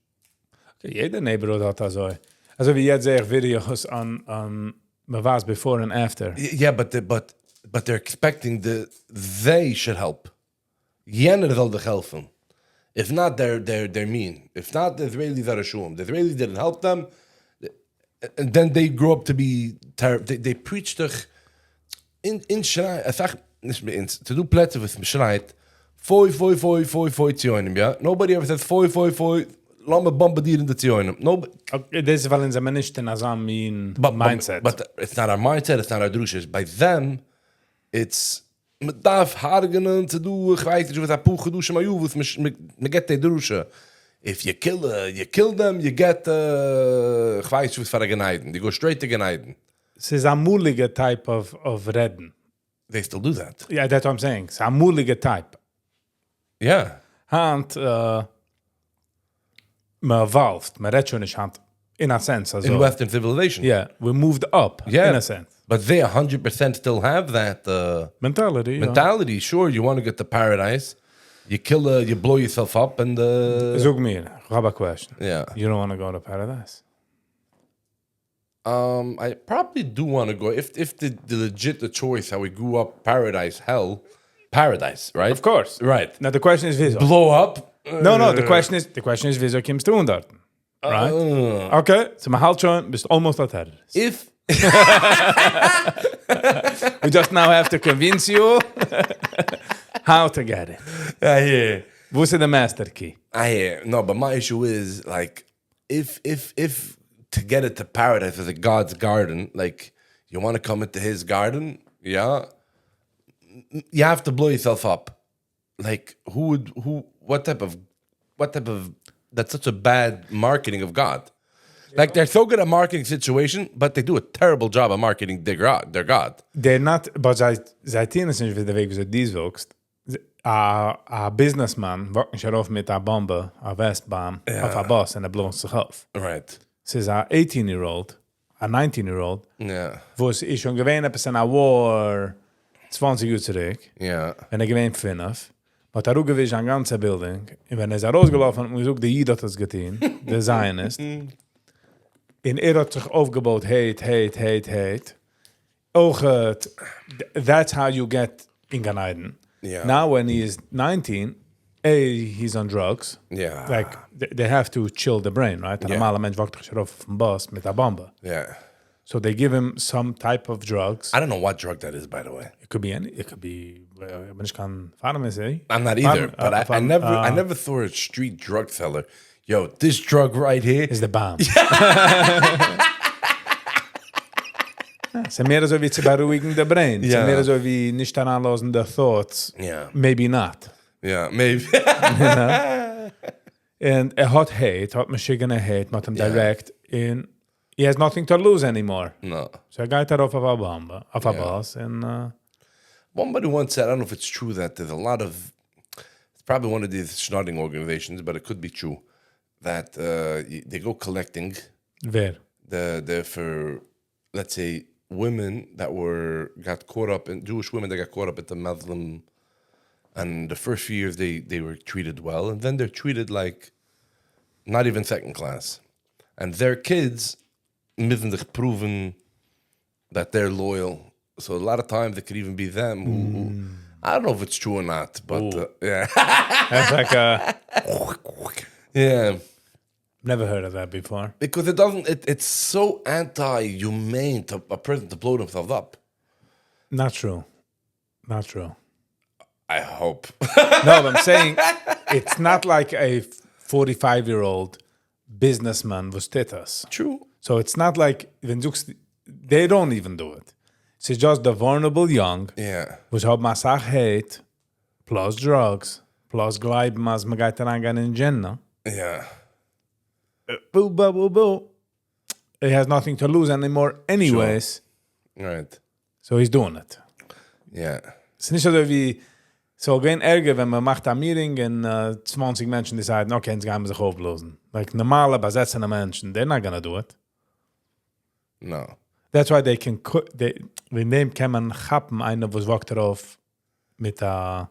Speaker 1: Jeder neighborhood hat das so. Also wie jetzt sehe ich Videos an was before and after.
Speaker 2: Yeah, but they're expecting they should help. Jener soll dich helfen. If not, they're mean. If not, the Israelis are ashamed. The Israelis didn't help them, and then they grow up to be terrible. They preach dich in Shrei. To do plätze with Shreit Foi Zionim, yeah? Nobody ever says, Foi, Lama bombarderen the Zionim.
Speaker 1: Okay, this is weil in the nicht in Azam mean mindset.
Speaker 2: But it's not our mindset, it's not our drushes. By them, it's met daf hargenen te doen, gwijt with a poe gedusche maar you me get the drusche. If you kill them, you get gwijt with Geneiden. They go straight to Geneiden.
Speaker 1: It's a mulige type of redden.
Speaker 2: They still do that.
Speaker 1: Yeah, that's what I'm saying. It's a mulige type.
Speaker 2: Yeah.
Speaker 1: Hand me evolved, me redt schon nicht hand in a sense. Also,
Speaker 2: in Western civilization.
Speaker 1: Yeah, we moved up in a sense.
Speaker 2: But they 100% still have that
Speaker 1: mentality.
Speaker 2: Mentality, sure. You want to get to paradise. You kill, you blow yourself up and...
Speaker 1: Zoek mir, I have a question.
Speaker 2: Yeah.
Speaker 1: You don't want to go to paradise?
Speaker 2: I probably do want to go. If the legit the choice how we grew up, paradise, hell, paradise, right?
Speaker 1: Of course.
Speaker 2: Right.
Speaker 1: Now the question is wieso.
Speaker 2: Blow up?
Speaker 1: No, the question is wieso kommst du dort? Right? Okay, so my halt schon, bist almost at paradise.
Speaker 2: If...
Speaker 1: We just now have to convince you how to get it.
Speaker 2: I hear.
Speaker 1: What's the master key?
Speaker 2: I hear. No, but my issue is, like, if to get it to paradise is a God's garden, like, you want to come into his garden, yeah, you have to blow yourself up. Like, what type of, that's such a bad marketing of God. Like, they're so good at marketing situation, but they do a terrible job of marketing their God.
Speaker 1: They're not, but zij tienen sich wie der Weg, wie du dies wirkst. A businessman wacht nicht auf mit a Bombe, a Westbahn, auf a Bus, und bloßt sich auf.
Speaker 2: Right.
Speaker 1: Es ist a 18-year-old, a 19-year-old,
Speaker 2: Yeah.
Speaker 1: wo es ist schon gewähnt, etwas in a war 20 Uhr zurück,
Speaker 2: Yeah.
Speaker 1: wenn gewähnt 5, but er gewiss an ganze Building, und wenn rausgelaufen hat, muss auch der Jid hat das getan, der Zionist, in hat sich aufgebaut, hate. Auch, that's how you get in Gan Eden.
Speaker 2: Yeah.
Speaker 1: Now when he is 19, he's on drugs.
Speaker 2: Yeah.
Speaker 1: Like, they have to chill the brain, right? A normale Mensch wacht sich auf vom Bus mit der Bombe.
Speaker 2: Yeah.
Speaker 1: So they give him some type of drugs.
Speaker 2: I don't know what drug that is, by the way.
Speaker 1: It could be wenn ich kann fahren mit sie.
Speaker 2: I'm not either, but I never thought a street drug seller, yo, this drug right here
Speaker 1: is the bomb. Es ist mehr so wie zu beruhigen der Brain. Es ist mehr so wie nicht anlassen the thoughts.
Speaker 2: Yeah.
Speaker 1: Maybe not.
Speaker 2: Yeah, maybe.
Speaker 1: And hat Michigan hate, not him direct, and he has nothing to lose anymore.
Speaker 2: No.
Speaker 1: So geht off of a bomb, off a bus, and...
Speaker 2: Somebody once said, I don't know if it's true, that there's a lot of, it's probably one of these schnodding organizations, but it could be true, that they go collecting.
Speaker 1: Where?
Speaker 2: For, let's say, women that got caught up in, Jewish women that got caught up at the Muslim, and the first few years they were treated well, and then they're treated like not even second class. And their kids müssen sich proven that they're loyal. So a lot of times it could even be them who I don't know if it's true or not, but yeah.
Speaker 1: That's like a...
Speaker 2: Yeah.
Speaker 1: Never heard of that before.
Speaker 2: Because it's so anti-humane to a person to blow themselves up.
Speaker 1: Not true.
Speaker 2: I hope.
Speaker 1: No, but I'm saying it's not like a 45-year-old businessman was tetas.
Speaker 2: True.
Speaker 1: So it's not like they don't even do it. It's just the vulnerable young.
Speaker 2: Yeah.
Speaker 1: Which have masach hate, plus drugs, plus gleiben, as man geht reingehen in Jannah.
Speaker 2: Yeah.
Speaker 1: Boo. He has nothing to lose anymore anyways.
Speaker 2: Sure. Right.
Speaker 1: So he's doing it.
Speaker 2: Yeah.
Speaker 1: Es ist nicht so wie, so gehen Ärger, wenn man macht ein Meeting und 20 Menschen deciden, okay, jetzt gehen wir sich auflösen. Like normale, besetzende Menschen, they're not gonna do it.
Speaker 2: No.
Speaker 1: That's why they can, with dem kann man chappen, einer, wo es wacht darauf mit der,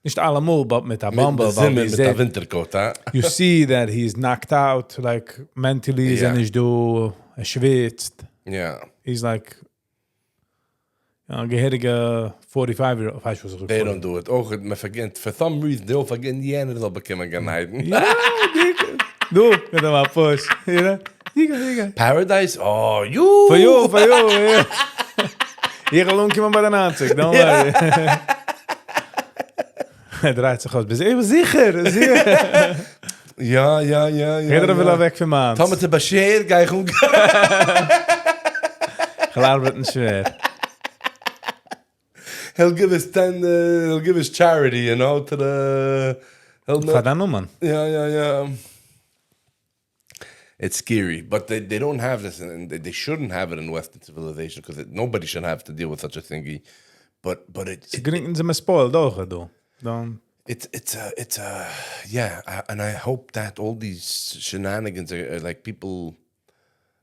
Speaker 1: nicht allemal, but mit der Bombe.
Speaker 2: Mit der Wintercoat, huh?
Speaker 1: You see that he's knocked out, like mentally, is nicht du, schwitzt.
Speaker 2: Yeah.
Speaker 1: He's like, gehirige 45-year-old.
Speaker 2: They don't do it. Oh, man vergeet, for some reason, they all forget die ene dat bekommen geneiden.
Speaker 1: Ja, du, mit dem Push. Diga.
Speaker 2: Paradise? Oh, you!
Speaker 1: For you. Hier along kommen bei den Anzug, don't worry. Dreht sich aus. Ich bin sicher.
Speaker 2: Ja.
Speaker 1: Jeder will weg für Mann.
Speaker 2: Thomas de Bashir, gehe ich
Speaker 1: Klar wird nicht schwer.
Speaker 2: He'll give us he'll give us charity, you know, to the...
Speaker 1: Verdammt, man.
Speaker 2: Yeah. It's scary, but they don't have this, and they shouldn't have it in Western civilization, because nobody should have to deal with such a thingy. But
Speaker 1: Sie grinken sie mir spoiled auch, du. Dann...
Speaker 2: And I hope that all these shenanigans are like people.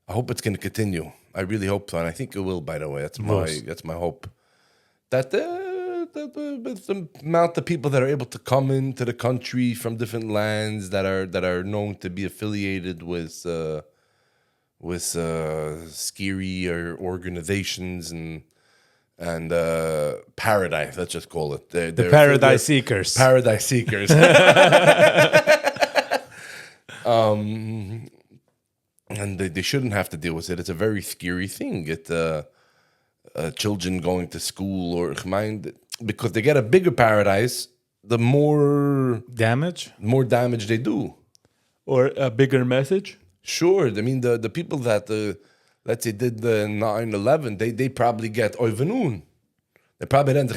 Speaker 2: I hope it's going to continue. I really hope so, and I think it will. By the way, that's my hope. That the amount of people that are able to come into the country from different lands that are known to be affiliated with scary or organizations and paradise, let's just call it.
Speaker 1: The Paradise Seekers.
Speaker 2: Paradise Seekers. And they shouldn't have to deal with it. It's a very scary thing. Children going to school or because they get a bigger paradise, the more
Speaker 1: damage
Speaker 2: they do.
Speaker 1: Or a bigger message?
Speaker 2: Sure. I mean, the people that, let's say, did the 9/11, they probably get oivenun. They probably then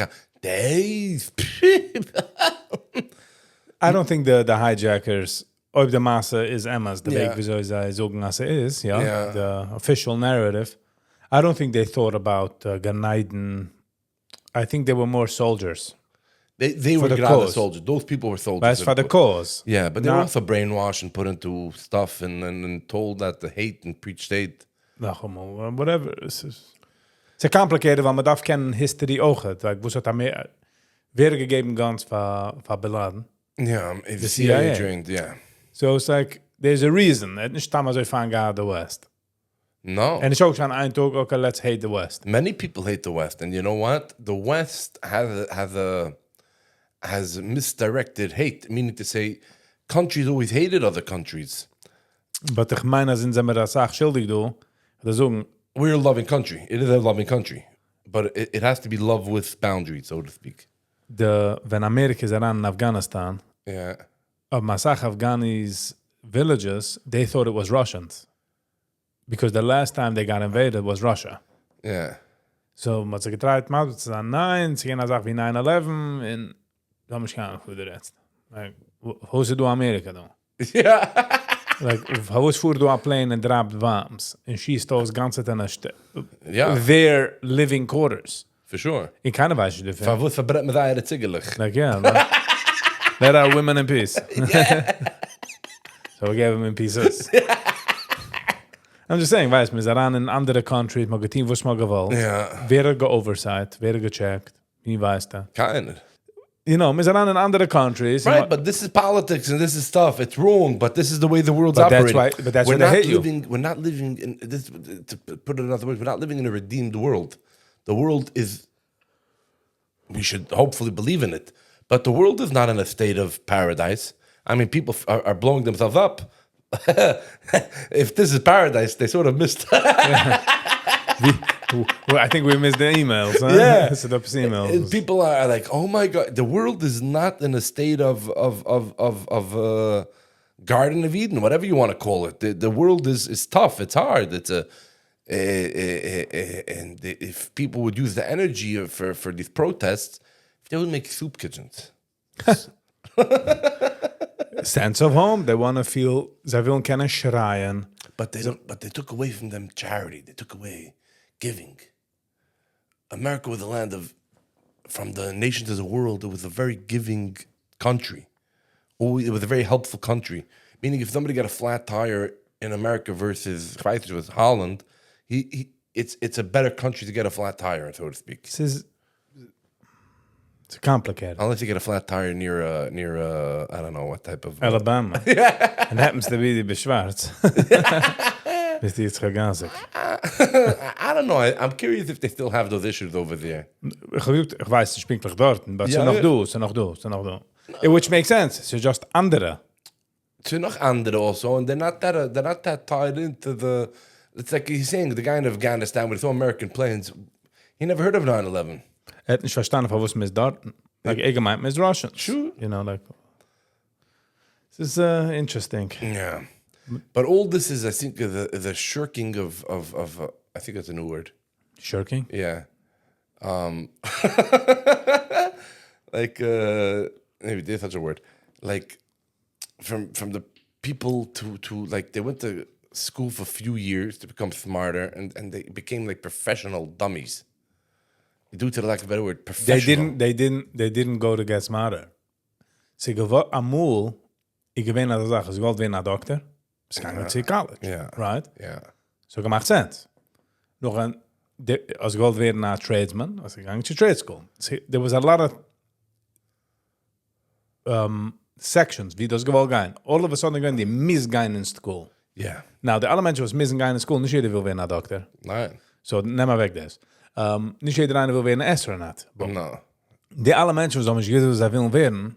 Speaker 1: I don't think the hijackers, ob the massa is Emma's, the big wieso zij zogen als is, the official narrative. I don't think they thought about Ganeiden. I think they were more soldiers.
Speaker 2: They were the soldiers. Those people were soldiers.
Speaker 1: That's for the cause.
Speaker 2: Yeah, but they were also brainwashed and put into stuff and told that the hate and preached hate.
Speaker 1: Whatever. It's complicated, want man darf kennen history auch. Like, wo hat mehr weergegeben ganz von Bin Laden?
Speaker 2: Yeah, the CIA drained, yeah.
Speaker 1: So it's like, there's a reason. Het is niet zo van the West.
Speaker 2: No.
Speaker 1: And it's ook zo'n eindtoog, okay, let's hate the West.
Speaker 2: Many people hate the West, and you know what? The West has misdirected hate, meaning to say, countries always hated other countries.
Speaker 1: But the gemeine sind mir das auch schuldig, du.
Speaker 2: We're a loving country. It is a loving country. But it has to be love with boundaries, so to speak.
Speaker 1: When America is around in Afghanistan, of Masach Afghanis villages, they thought it was Russians. Because the last time they got invaded was Russia.
Speaker 2: Yeah.
Speaker 1: So, man hat sich getreut, man hat gesagt, nein, sie gehen nach wie 9/11, und da muss ich gar nicht wieder jetzt. Like, wo ist du Amerika, dann?
Speaker 2: Yeah.
Speaker 1: Like, how is fuhr du a plane and dropped bombs, and schießt aus ganze
Speaker 2: Yeah.
Speaker 1: their living quarters.
Speaker 2: For sure.
Speaker 1: In keiner Weise dafür.
Speaker 2: Van wat verbrennt met eieren ziggelig?
Speaker 1: Like, yeah. Let our women in peace. So we gave them in pieces. I'm just saying, weißt, wir sind ran in andere countries, man getein, was man gewollt.
Speaker 2: Ja.
Speaker 1: Wer geoversight, wer gecheckt, wie weiß da?
Speaker 2: Keiner.
Speaker 1: You know, wir sind ran in andere countries.
Speaker 2: Right, but this is politics and this is stuff. It's wrong, but this is the way the world's operating.
Speaker 1: But that's why they hate you.
Speaker 2: We're not living in this. To put it another way, we're not living in a redeemed world. The world is. We should hopefully believe in it, but the world is not in a state of paradise. I mean, people are blowing themselves up. If this is paradise, they sort of missed.
Speaker 1: I think we missed the emails. Huh?
Speaker 2: Yeah,
Speaker 1: emails.
Speaker 2: People are like, "Oh my God, the world is not in a state of Garden of Eden, whatever you want to call it. The world is tough. It's hard. It's and if people would use the energy for these protests, they would make soup kitchens."
Speaker 1: Sense of home. They want to feel. They willen kunnen schreien.
Speaker 2: But they don't. But they took away from them charity. They took away giving. America was a land of, from the nations of the world, it was a very giving country. It was a very helpful country. Meaning, if somebody got a flat tire in America versus Holland, it's a better country to get a flat tire, so to speak.
Speaker 1: It's complicated.
Speaker 2: Unless you get a flat tire near I don't know what type of
Speaker 1: Alabama. And happens to be the Schwarz. Is die
Speaker 2: I don't know. I'm curious if they still have those issues over there.
Speaker 1: Ich weiß, ich bin gleich dort, but sie noch du. Which makes sense. It's just andere.
Speaker 2: Sie noch andere also, and they're not that tied into the. It's like he's saying the guy in Afghanistan with his American planes. He never heard of 9/11.
Speaker 1: Hat nicht verstanden, von was wir dort. Like, ik might miss Russians.
Speaker 2: Sure.
Speaker 1: You know, like... This is interesting.
Speaker 2: Yeah. But all this is, I think, the shirking of I think that's a new word.
Speaker 1: Shirking?
Speaker 2: Yeah. Like, maybe there's such a word. Like, from the people to like, they went to school for a few years to become smarter, and they became like professional dummies. Due to the lack of a better word, professional.
Speaker 1: They didn't go to get smarter. Sie gewollt amul, ich gewinne an der Sache, sie wollte werden ein Doktor, es kann nicht zu college,
Speaker 2: Yeah.
Speaker 1: right?
Speaker 2: Yeah.
Speaker 1: So gemacht sense. Noch ein, als ich wollte werden ein Tradesman, als ich gegangen zu Trade School. See, there was a lot of sections, wie das gewollt gehen. All of a sudden gehen die misgehen in school.
Speaker 2: Yeah.
Speaker 1: Now, the alle Menschen, was misgehen in school, nicht jeder will werden ein Doktor.
Speaker 2: Nein.
Speaker 1: So, nehm mal weg das. Nicht jeder eine will werden ein Astronaut.
Speaker 2: No.
Speaker 1: Die alle Menschen, was damals gesagt, was sie wollen werden,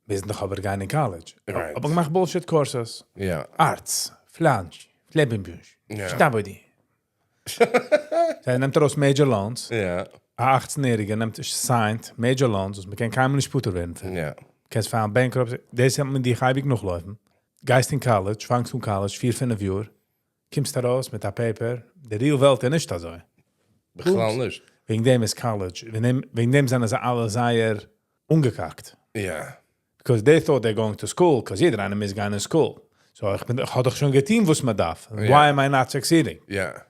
Speaker 1: wir sind doch aber gar nicht in college.
Speaker 2: Right.
Speaker 1: Aber ich mache Bullshit-Courses.
Speaker 2: Yeah.
Speaker 1: Arts, Flansch, Lebenbüch,
Speaker 2: Ja.
Speaker 1: Stabodi. Zij neemt er aus Major Loans.
Speaker 2: Yeah.
Speaker 1: Een 18-Jährige neemt signed Major Loans, dus man kann keinem nicht Sputter werden.
Speaker 2: Yeah.
Speaker 1: Kannst fahren Bankrupt. Deze hebben die ga ik nog laufen. Geist in college, fangst von college, 4-5 Uhr. Kommst da raus mit der Paper. Der real Welt ist nicht da so.
Speaker 2: Beglaan nicht.
Speaker 1: Wegen dem ist college. Wegen dem sind sie alle sehr ungekackt.
Speaker 2: Yeah.
Speaker 1: Because they thought they're going to school, because jeder eine ist going to school. So, ich had doch schon geteam, was man darf. Why am I not succeeding?
Speaker 2: Yeah.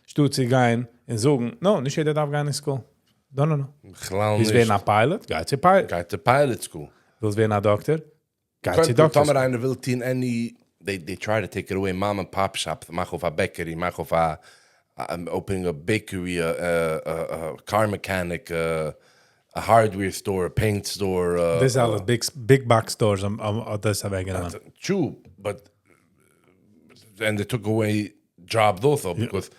Speaker 1: Stut sie gehen und sagen, no, nicht jeder darf gehen in school. No.
Speaker 2: Beglaan
Speaker 1: Willst
Speaker 2: nicht.
Speaker 1: werden ein Pilot? Geht sie Pilot.
Speaker 2: Gaat to pilot school.
Speaker 1: Willst werden ein Doktor? Geht sie Doktor.
Speaker 2: Tommer eine will in any, they try to take it away. Mom and pop shop. Mach auf a bakery. Mach auf a opening a bakery, a car mechanic, a hardware store, a paint store.
Speaker 1: This are big box stores. Das habe ich genommen.
Speaker 2: True, but and they took away jobs also because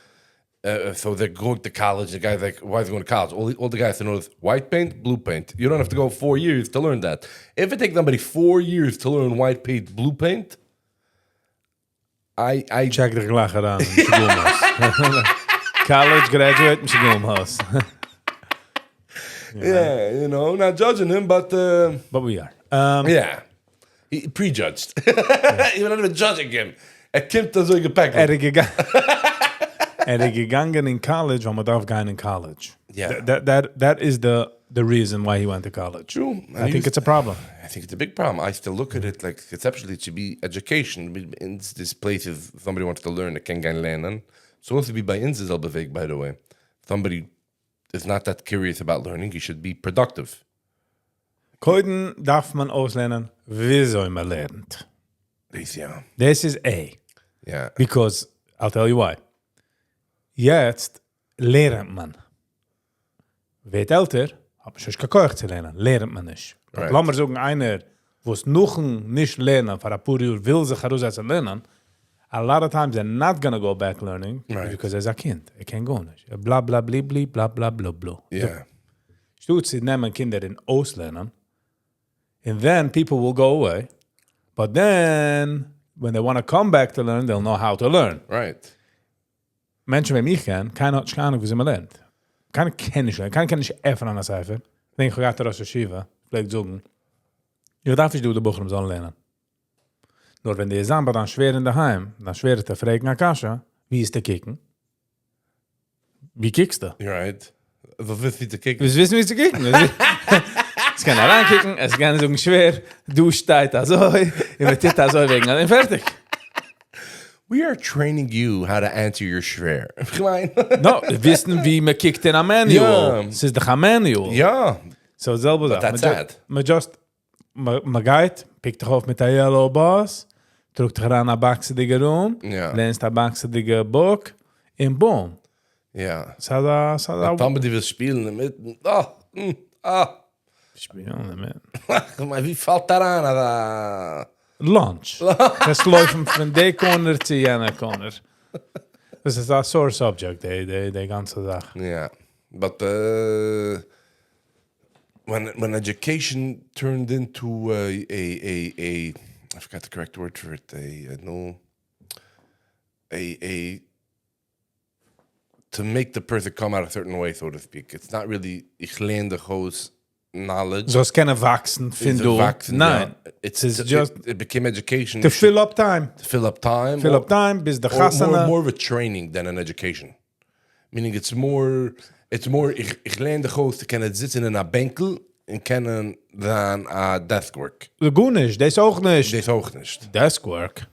Speaker 2: so they're going to college. The guy's like, why is he going to college? All the guys to know is white paint, blue paint. You don't have to go 4 years to learn that. If it takes somebody 4 years to learn white paint, blue paint, I
Speaker 1: Check de gelachen aan. College graduate, misschien Gilmhouse.
Speaker 2: yeah, you know, not judging him, but
Speaker 1: But we are.
Speaker 2: yeah, he prejudged. Even not even judging him. Komt da so gepackt.
Speaker 1: Gegangen in college, want man darf gaan in college.
Speaker 2: Yeah.
Speaker 1: That is the reason why he went to college.
Speaker 2: True.
Speaker 1: I think it's a problem.
Speaker 2: I think it's a big problem. I still look at it like conceptually it should be education. In this place, if somebody wants to learn, it can gaan lernen. It's supposed to be by inzizel beweg, by the way. Somebody is not that curious about learning, he should be productive.
Speaker 1: Koiden darf man auslernen, wieso man lernt.
Speaker 2: Yeah.
Speaker 1: This is A.
Speaker 2: Yeah.
Speaker 1: Because, I'll tell you why. Jetzt lernt man. Wird älter, hat man schon gekocht zu lernen. Lernt man nicht.
Speaker 2: Right.
Speaker 1: Lass mal sagen, einer, wo es noch nicht lernen, für ein paar Jahre will sich heraussetzen lernen, a lot of times they're not going to go back learning
Speaker 2: Right.
Speaker 1: because as a kind, it can go nicht. Bla, bla, bli, bli, bla, bla, bla, bla.
Speaker 2: Yeah.
Speaker 1: Stut, sie nehmen Kinder in auslernen, and then people will go away, but then, when they want to come back to learn, they'll know how to learn.
Speaker 2: Right.
Speaker 1: Menschen wie mich kennen, keiner hat keine Ahnung, wie sie man lernt. Keiner kennt nicht lernen, keiner kann nicht öffnen an der Seife. Ich denke, ich gehe raus Shiva, vielleicht sagen, ich darf nicht die Bucher sollen lernen. Nur wenn die Samba dann schwer in der Heim, dann schwer zu fragen, Akasha, wie ist der Kicken? Wie kickst du?
Speaker 2: You're right. Was willst du zu kicken?
Speaker 1: Wir wissen, wie ist der Kicken? Es kann herankicken, es kann so schwer, du steigt also, ich wird das so wegen, dann fertig.
Speaker 2: We are training you how to answer your schwer.
Speaker 1: No, wir wissen, wie man kickt in a manual.
Speaker 2: Ja.
Speaker 1: Es ist doch ein manual.
Speaker 2: Yeah.
Speaker 1: So selber
Speaker 2: But
Speaker 1: Sache.
Speaker 2: that's sad.
Speaker 1: Man geht, pickt dich auf mit der Yellow Boss, drückt dich ran eine baxedige Room,
Speaker 2: Ja.
Speaker 1: lernst eine baxedige Book, und boom.
Speaker 2: Yeah.
Speaker 1: Sada,
Speaker 2: Somebody will spielen mitten.
Speaker 1: Spielen mit.
Speaker 2: Maar wie valt daaraan? Da?
Speaker 1: Lunch. Das läuft von der Corner zu jener Corner. Das ist ein sore subject, die ganze Sache.
Speaker 2: Yeah. But when education turned into a I forgot the correct word for it. A to make the person come out a certain way, so to speak. It's not really ich leende goos knowledge.
Speaker 1: So es kann wachsen, finde du. Nein.
Speaker 2: It became education.
Speaker 1: To fill up time.
Speaker 2: To fill up time.
Speaker 1: Fill up time, bis der Chassana.
Speaker 2: More of a training than an education. Meaning it's more, ich lerne de grootste kennen sitzen in een benkel en kennen dan desk work.
Speaker 1: Gut nicht, das auch nicht.
Speaker 2: Das auch nicht.
Speaker 1: Desk work.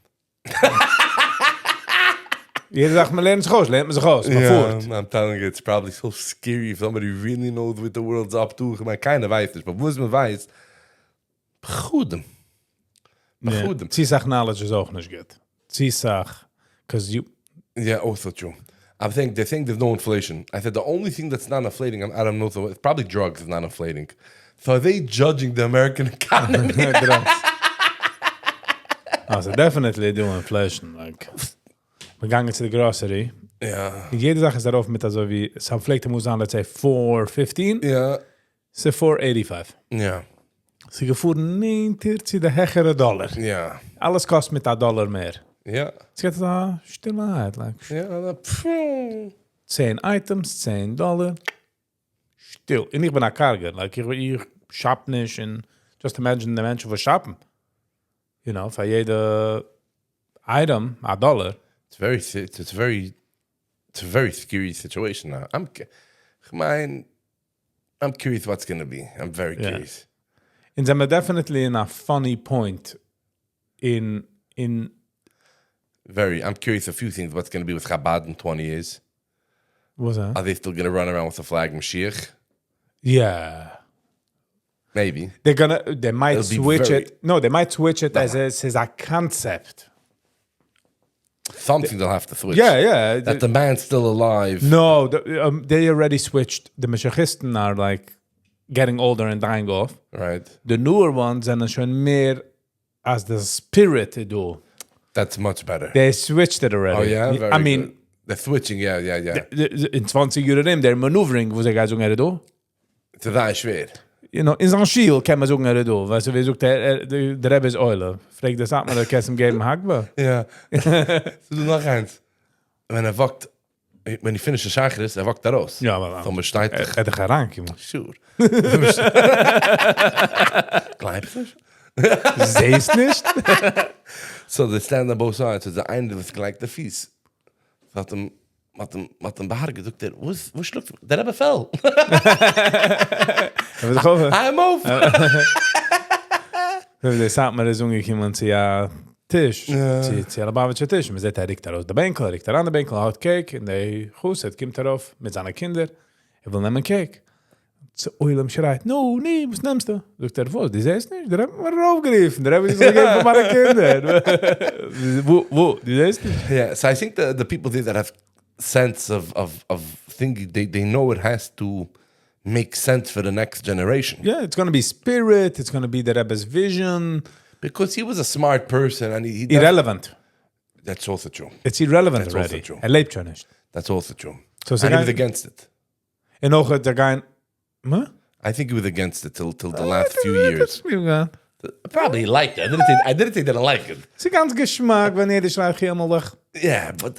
Speaker 1: Jeder sagt, man lernt man sich aus.
Speaker 2: I'm telling you, it's probably so scary if somebody really knows what the world's up to. Man keine weiß nicht, aber wo es man weiß, begoedem.
Speaker 1: Ziesach knowledge is auch nicht gut. Ziesach, because you...
Speaker 2: Yeah, also true. I think they think there's no inflation. I said the only thing that's not inflating, I don't know, so it's probably drugs is not inflating. So are they judging the American economy?
Speaker 1: Also definitely do inflation, like... We gangen to the grocery.
Speaker 2: Ja.
Speaker 1: Jede Sache ist darauf mit, also wie, some pflegte muss an, let's say, 4.15.
Speaker 2: Ja.
Speaker 1: So 4.85.
Speaker 2: Ja.
Speaker 1: Sie gefuhren 90 de hechere $.
Speaker 2: Ja.
Speaker 1: Alles kost mit $1 mehr.
Speaker 2: Ja.
Speaker 1: Es geht da Stillheit, like.
Speaker 2: Ja,
Speaker 1: 10 items, $10. Still. Und ich bin ein Karger. Like, ich shop nicht und just imagine the Menschen, die shoppen. You know, für jede item, $1.
Speaker 2: It's a very scary situation now. I'm curious what's going to be. I'm very curious.
Speaker 1: And they're definitely in a funny point in
Speaker 2: I'm curious a few things. What's going to be with Chabad in 20 years?
Speaker 1: What's that?
Speaker 2: Are they still going to run around with the flag Mashiach?
Speaker 1: Yeah.
Speaker 2: Maybe.
Speaker 1: They might switch it. No, they might switch it as a concept.
Speaker 2: Something they'll have to switch.
Speaker 1: Yeah.
Speaker 2: That the man's still alive.
Speaker 1: No, they already switched. The Mashiachisten are like getting older and dying off.
Speaker 2: Right.
Speaker 1: The newer ones are schon mehr as the spirit to do.
Speaker 2: That's much better.
Speaker 1: They switched it already.
Speaker 2: Oh yeah, very
Speaker 1: I mean,
Speaker 2: good. They're switching. Yeah.
Speaker 1: In 20 Jahren, they're maneuvering, wo sie gar sagen, do.
Speaker 2: It's very schwer.
Speaker 1: You know, in St. Schiel kann man sagen, do. Weißt du, wie sagt der Rebbe ist Eule. Fragt das ab, man der Kessem geben Hagba.
Speaker 2: Ja. So du noch eins. Wenn he finishes the Shachris, wakt da raus.
Speaker 1: Ja, aber...
Speaker 2: Dann besteht er.
Speaker 1: Er hat gerankt, man.
Speaker 2: Sure. Glaubst du?
Speaker 1: Sehst nicht?
Speaker 2: So they stand on both sides. So the Ende was gleich der Fies. Hat hem Bahar gesagt, wo schluckt? Der Rebbe fell. I'm over.
Speaker 1: Das sagt mir, das umgekommen zu ja Tisch. Sie alle Babetsche Tisch. Man sagt, riecht aus der Bänkel, riecht an der Bänkel, hat Cake, und der Husset kommt darauf mit seinen Kindern. Will nehmen Cake. Zu Oilem schreit, no, nee, was nimmst du? Sagt was, die sehst nicht? Der hat mir raufgegriffen, der hat sich gegeben von meinen Kindern. Wo, die sehst nicht?
Speaker 2: Yeah, so I think the people that have sense of thinking, they know it has to make sense for the next generation.
Speaker 1: Yeah, it's going to be spirit, it's going to be the Rebbe's vision.
Speaker 2: Because he was a smart person and he
Speaker 1: irrelevant.
Speaker 2: That's also true.
Speaker 1: It's irrelevant
Speaker 2: That's
Speaker 1: already.
Speaker 2: Also true.
Speaker 1: Lebt schon nicht.
Speaker 2: That's also true.
Speaker 1: So
Speaker 2: and he was against it.
Speaker 1: En ook der guy... Huh?
Speaker 2: I think he was against it till the last few years. Probably liked it. I didn't think that I liked it.
Speaker 1: It's a ganz Geschmack, wanneer die schrijft helemaal weg.
Speaker 2: Yeah, but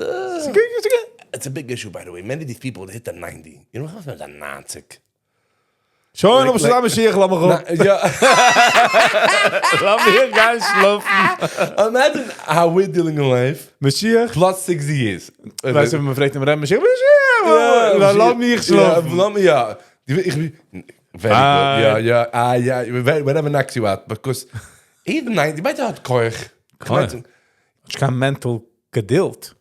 Speaker 2: it's a big issue, by the way. Many of these people hit the 90. You know, how much that 90?
Speaker 1: Schon, op z'n Mashiach, laat me gewoon.
Speaker 2: Ja.
Speaker 1: Laat me hier gaan slopen.
Speaker 2: Imagine how we're dealing in life.
Speaker 1: Mashiach.
Speaker 2: Plus 60 years.
Speaker 1: Wij zijn me vreemd met hem. Mashiach. Laat me hier slopen.
Speaker 2: Laat me, ja. Very good. Ja. We hebben niks gehad. Because even 90, might have koich.
Speaker 1: Ik kan mental gedeeld.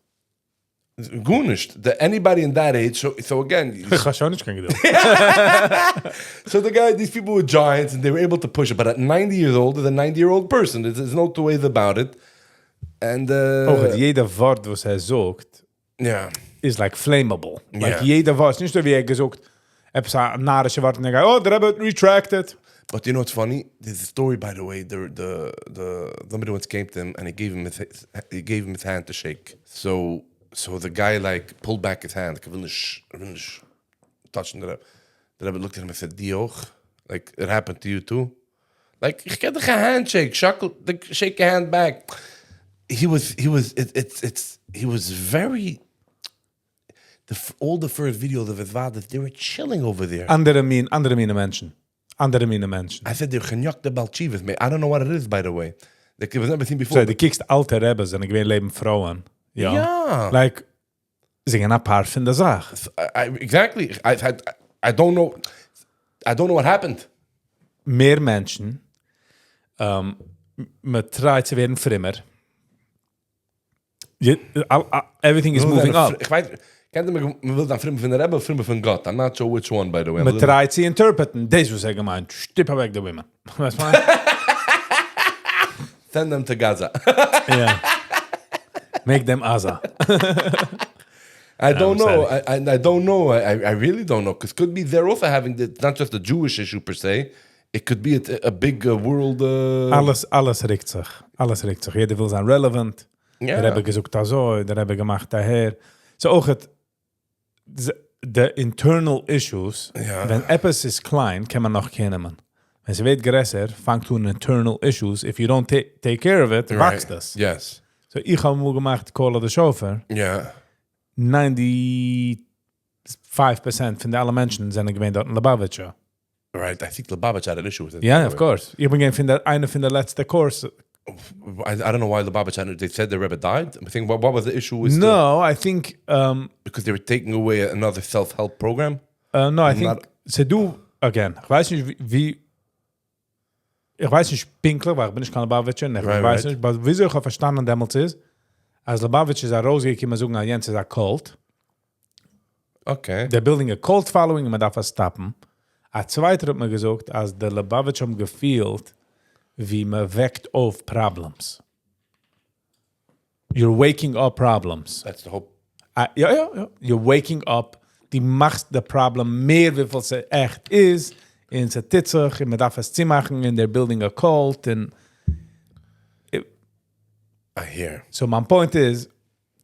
Speaker 2: Goonish. Anybody in that age, so again...
Speaker 1: Ik ga zo niet kan gedeeld.
Speaker 2: So these people were giants and they were able to push it. But at 90 years old, they're a 90-year-old person. There's no two ways about it. And...
Speaker 1: jeder woord wat hij zoekt...
Speaker 2: Yeah.
Speaker 1: Is like flammable. Like jeder woord. Niet zo wie hij gezoekt... Heb ze een narische woord en dan ga je... Oh, daar hebben we het retracted.
Speaker 2: But you know what's funny? There's a story, by the way. Somebody once came to him and he gave him his hand to shake. So the guy like pulled back his hand. Like, I will not touch him. The Rebbe looked at him and said, Dioch, like it happened to you too. Like, ik get a handshake. Shake your hand back. He was very. All the first videos of his vader, they were chilling over there.
Speaker 1: Andere mine mensen. andere meine Menschen.
Speaker 2: I said they're genyakte balchivas, mate. I don't know what it is, by the way. Like, it was never seen before.
Speaker 1: So, die kiekst alte Rebbes und ich will leben Frauen. Ja.
Speaker 2: Ja.
Speaker 1: Like, sie gehen ein paar von der Sache.
Speaker 2: Exactly. I don't know. I don't know what happened.
Speaker 1: Mehr Menschen, man treibt zu werden frimmer. Everything is moving up.
Speaker 2: Ich weiß, kennt man will dann Frimme von der Rebbe, Frimme von Gott. I'm not sure which one, by the way.
Speaker 1: Man treibt sie interpreten. Das was er gemeint. Stippe weg die Women. Weißt du was?
Speaker 2: Send them to Gaza.
Speaker 1: Yeah. Make them Asa.
Speaker 2: I don't know. I don't know. I really don't know. Because could be they're also having not just a Jewish issue per se. It could be a big world.
Speaker 1: Alles regt sich. Alles regt sich. Jeder will sein relevant.
Speaker 2: Yeah.
Speaker 1: Der hebben gezoekt daar zo. Der hebben gemacht daher. So auch the internal issues.
Speaker 2: Ja.
Speaker 1: Wenn etwas ist klein, kann man noch kennen. Wenn es wird größer, fängt du internal issues. If you don't take care of it, wächst das.
Speaker 2: Yes.
Speaker 1: So ich habe mal gemacht, Call of the Chauffeur.
Speaker 2: Yeah.
Speaker 1: 95% von den alle Menschen sind gewähnt dort in Lubavitcher.
Speaker 2: Right. I think Lubavitch had an issue with it.
Speaker 1: Yeah, of course. Ich bin einer von der letzten Course.
Speaker 2: I don't know why Lubavitch had it. They said the Rebbe died. I think what was the issue with
Speaker 1: I think...
Speaker 2: because they were taking away another self-help program?
Speaker 1: No, I think... Se du, again, ich weiß nicht wie... Ich weiß nicht pinkler, weil ich bin nicht kein Lubavitcher. Ich weiß nicht, aber wieso ich habe verstanden damals ist, als Lubavitch ist rausgekommen, sagen, Jens ist ein Cult.
Speaker 2: Okay.
Speaker 1: They're building a cult following, und man darf es stoppen. A zweiter hat man gesagt, als der Lubavitch haben gefühlt, wie man weckt auf Problems. You're waking up problems.
Speaker 2: That's the hope.
Speaker 1: Ja. You're waking up. Die machst das Problem mehr, wie viel es echt ist. Und sie titzig, und man darf es ziehen machen, and they're building a cult. And
Speaker 2: I hear.
Speaker 1: so my point is,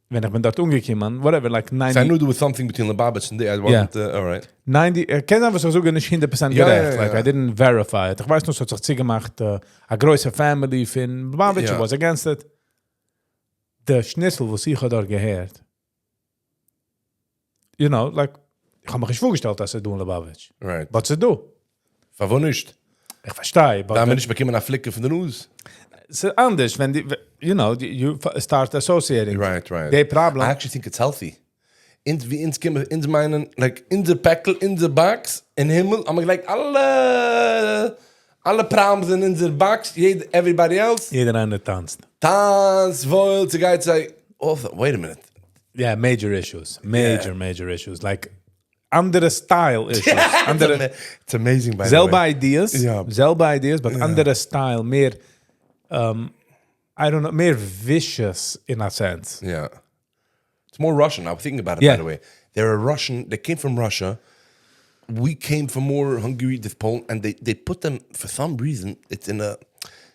Speaker 1: wenn ich bin dort umgekommen, whatever, like 90...
Speaker 2: So I knew there was something between Lubavitch and I wasn't, all right.
Speaker 1: 90, ich kann einfach so nicht 100% gerecht. Like, I didn't verify it. Ich weiß noch, so hat sich gemacht, a größere Family von Lubavitch was against it. Der Schnitzel, was ich dort gehört, you know, like, ich habe mir nicht vorgestellt, dass sie in Lubavitch.
Speaker 2: Right.
Speaker 1: Was sie do?
Speaker 2: Warum nicht?
Speaker 1: Ich verstehe.
Speaker 2: Da bin ich bekommen eine Flicke von der News.
Speaker 1: Es ist anders, wenn die, you know, you start associating.
Speaker 2: Right.
Speaker 1: The problem.
Speaker 2: I actually think it's healthy. In meinen, like, in the Päckl, in the box, in Himmel, I'm like, alle Problems sind in the box, everybody else.
Speaker 1: Jeder eine tanzt.
Speaker 2: Tanz, wollt, the guy say, oh, wait a minute.
Speaker 1: Yeah, major issues. Major issues. Like, andere style issues.
Speaker 2: It's amazing, by the
Speaker 1: selbe
Speaker 2: way.
Speaker 1: Selbe ideas, but andere style, mehr, I don't know, more vicious in a sense.
Speaker 2: Yeah. It's more Russian. I was thinking about it, by the way. They're a Russian. They came from Russia. We came from more Hungary, this Poland, and they put them, for some reason, it's in a...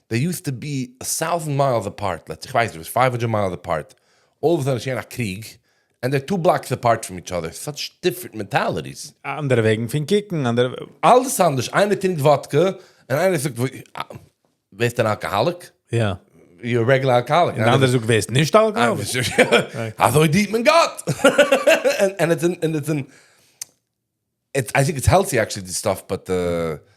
Speaker 2: They used to be 1,000 miles apart. Let's say, it was 500 miles apart. All of a sudden, it's a Krieg. And they're 2 blocks apart from each other. Such different mentalities.
Speaker 1: Andere wegen von Kicken, andere...
Speaker 2: Alles anders. Einer trinkt Wodka, und einer sagt, weißt du ein Alkoholic?
Speaker 1: Ja.
Speaker 2: You're a regular alcoholic.
Speaker 1: Und andere sagt, weißt nicht Alkoholic?
Speaker 2: Also, ich diet mein Gott. and I think it's healthy, actually, this stuff, but
Speaker 1: Sind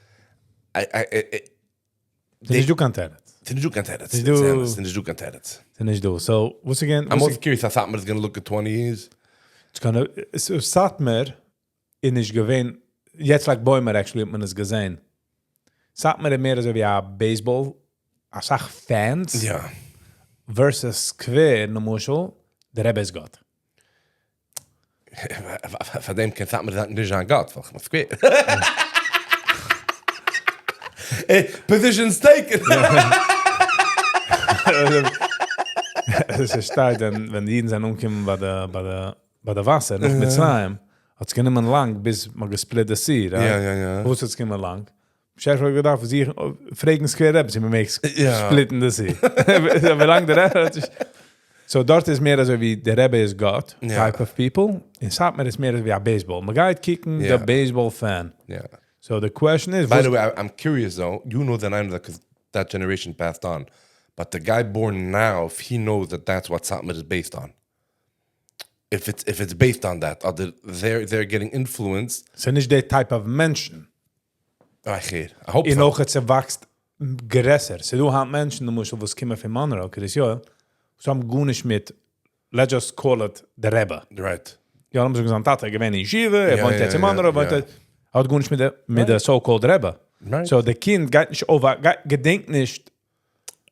Speaker 1: nicht du kanterat.
Speaker 2: Sind nicht du kanterat.
Speaker 1: So, what's again?
Speaker 2: I'm also curious how Satmar is going to look at 20 years.
Speaker 1: So Satmar in is gewesen, jetzt like Bäumer actually, hat man es gesehen. Satmar mehr so wie ein Baseball, als auch Fans, versus Quer, no Muschel, der Rebbe ist Gott.
Speaker 2: Von dem kann Satmar nicht an Gott, weil ich muss quer. Positions taken.
Speaker 1: Es ist stark, wenn die Jeden sind umgekommen bei der Wasser, noch mit Slime, hat es genommen lang, bis man gesplittert sie.
Speaker 2: Ja.
Speaker 1: Wo ist es genommen lang? Chef hat gedacht, sie fragen es quer ab, sie mir splitten das sie. Wie lange der Rebbe hat sich... So dort ist mehr so wie der Rebbe is God, type of people. In Satmar ist mehr so wie ein Baseball. Man geht kicken, der Baseball-Fan.
Speaker 2: Yeah.
Speaker 1: So the question is...
Speaker 2: By the way, I'm curious though, you know that I know that because that generation passed on. But the guy born now, if he knows that that's what Satmar is based on. If it's based on that, they're getting influenced.
Speaker 1: So nicht der type of Menschen.
Speaker 2: I hope
Speaker 1: In
Speaker 2: so.
Speaker 1: auch jetzt wächst größer. So du hast Menschen, du musst was kommen von Mann, okay, das ja. So haben gut nicht mit, let's just call it the Rebbe.
Speaker 2: Right.
Speaker 1: Ja, haben sie gesagt, Tata, gewähne in Yeshiva, wohnt jetzt im anderen, hat gut nicht mit der so-called Rebbe.
Speaker 2: Right.
Speaker 1: So, der Kind geht nicht over, gedenkt nicht,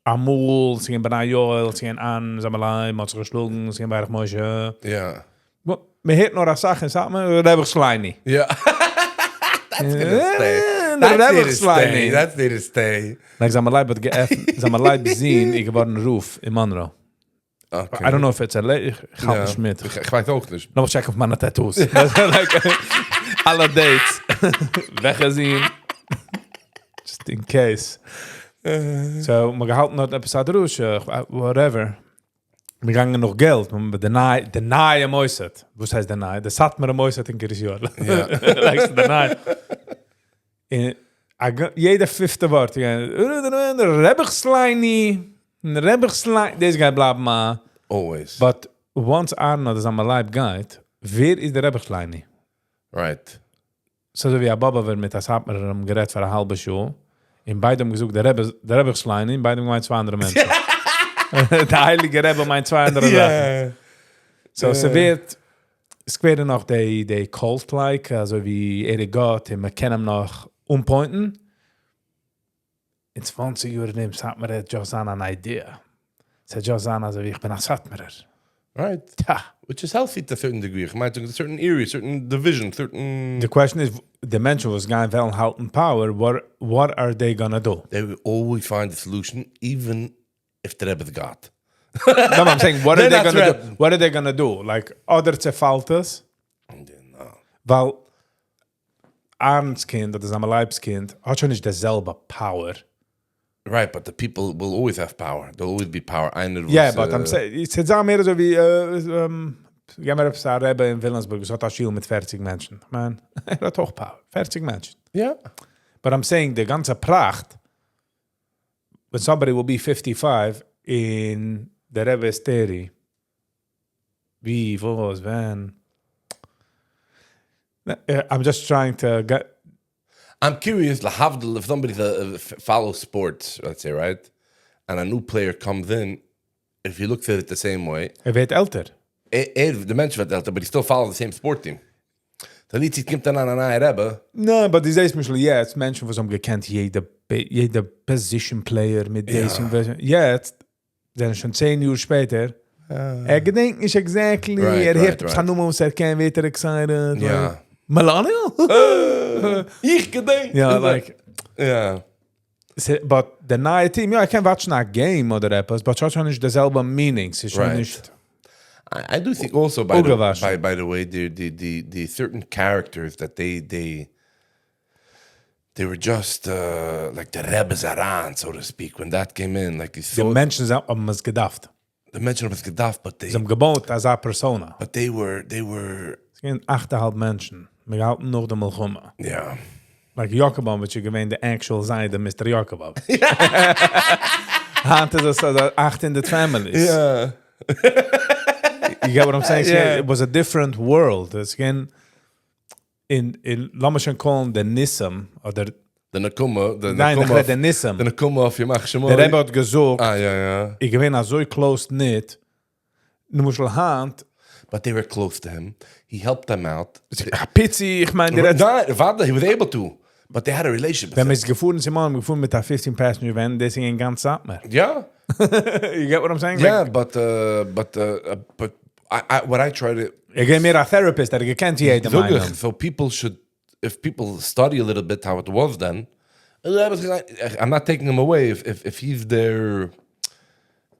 Speaker 1: Amul, sie gehen bei Joel, sie gehen an, Samalai, hat sich geschlagen, sie gehen bei Moshe.
Speaker 2: Yeah.
Speaker 1: Man hört noch eine Sache, sagt man, Rebbe Schleini.
Speaker 2: Yeah. That's gonna stay. That's there to stay.
Speaker 1: Like, Samalai, but Samalai bezien, ik geworden Ruf in Monroe.
Speaker 2: Okay.
Speaker 1: I don't know if it's a ich ga nicht mit.
Speaker 2: Ich weiß auch nicht.
Speaker 1: Nog check of meine Tattoos. Like, alle dates. Weggezien. Just in case. So, we gehalten noch etwas adrush, whatever. We gangen nog geld, maar deny moiset. Was heißt deny? De Satmer moiset in Kirisjor.
Speaker 2: Ja.
Speaker 1: Like, deny. Jeder fifte woord. Rebbersleini. Deze guy blab ma.
Speaker 2: Always.
Speaker 1: But once Arno is aan mijn lijp gaat, weer is de Rebbersleini.
Speaker 2: Right.
Speaker 1: So wie Baba wird mit das hat mir gerät für eine halbe Show. In beidem gesucht der Rebbersleini, in beidem meint zwei andere Menschen. Der heilige Rebbe meint zwei andere Sachen. So, es wird noch die Cult-like, also wie Gott, und man kann ihm noch umpointen. In 20 Jahren nimmt hat mir just an eine Idee. Es hat just an, also wie ich bin ein Satmerer.
Speaker 2: Right.
Speaker 1: Ja.
Speaker 2: Which is healthy to a certain degree. Ich meine, a certain area, certain division, certain...
Speaker 1: The question is, the mention was going well out in power, what are they gonna do?
Speaker 2: They will always find a solution, even if the Rebbe got.
Speaker 1: No, I'm saying, what are they gonna
Speaker 2: threat.
Speaker 1: do? What are they gonna do? Like, other Zefaltas?
Speaker 2: No.
Speaker 1: Weil Arns Kind, dat is aan mijn lijpskind, had schon nicht derselbe power.
Speaker 2: Right, but the people will always have power. There'll always be power.
Speaker 1: Yeah, but I'm saying, it's meer so wie, ja, maar heb Rebbe in Wilhelmsburg, so hat Aschiel mit 40 Menschen. Man, hat auch power. 40 Menschen.
Speaker 2: Yeah.
Speaker 1: But I'm saying, the ganze Pracht, when somebody will be 55 in the Rebbe's theory, wie, was, when... I'm just trying to get...
Speaker 2: I'm curious, lahavdil, if somebody follows sports, let's say, right? And a new player comes in, if you look at it the same way...
Speaker 1: Weet älter.
Speaker 2: The mensch wird älter, but he still follows the same sport team. The liet sich kommt dann an eine Rebbe.
Speaker 1: No, but these days, jetzt Menschen, was gekent, jeder Position Player mit diesem... Jetzt, dann schon 10 Jahre später, gedenkt nicht exactly, heeft zijn noemen, was kennen, weet excited.
Speaker 2: Ja.
Speaker 1: Melania?
Speaker 2: Ich gedenk.
Speaker 1: Ja, like...
Speaker 2: Ja.
Speaker 1: But the neue team, ja, ich kann watchen a game oder etwas, but schon nicht derselbe meanings. Ist schon nicht...
Speaker 2: I do think also, by the way, the certain characters that they were just like the Rebbe's Aran, so to speak, when that came in. Like
Speaker 1: the Menschen haben es gedacht.
Speaker 2: The Menschen haben es gedacht, but they...
Speaker 1: Sie haben gebaut als a persona.
Speaker 2: But they were...
Speaker 1: Es sind 8,5 Menschen. Wir halten noch dem Melchuma.
Speaker 2: Yeah.
Speaker 1: Like Jacobam, which you gewähnt the actual Seite, Mr. Jacobam. Hand is also 8 in the families.
Speaker 2: Yeah.
Speaker 1: You get what I'm saying?
Speaker 2: Yeah.
Speaker 1: It was a different world. It's again in laat me schon callen the Nissim oder
Speaker 2: de Nakuma,
Speaker 1: de Nissim.
Speaker 2: De Nakuma of je mag je
Speaker 1: Der Rebbe hat gesagt,
Speaker 2: ja.
Speaker 1: Ich gewinn so close knit. Nu muss hand.
Speaker 2: But they were close to him. He helped them out.
Speaker 1: Pizzi, ich meine,
Speaker 2: he was able to. But they had a relationship.
Speaker 1: Wenn wir es gefahren sind, gefahren mit der 15-passenger van, das ging ganz ab mehr.
Speaker 2: Yeah.
Speaker 1: You get what I'm saying?
Speaker 2: Yeah, like, but I what I try to...
Speaker 1: Ik ben meer a therapist, dat ik kent je
Speaker 2: So people should, if people study a little bit how it was then, I'm not taking him away if he's their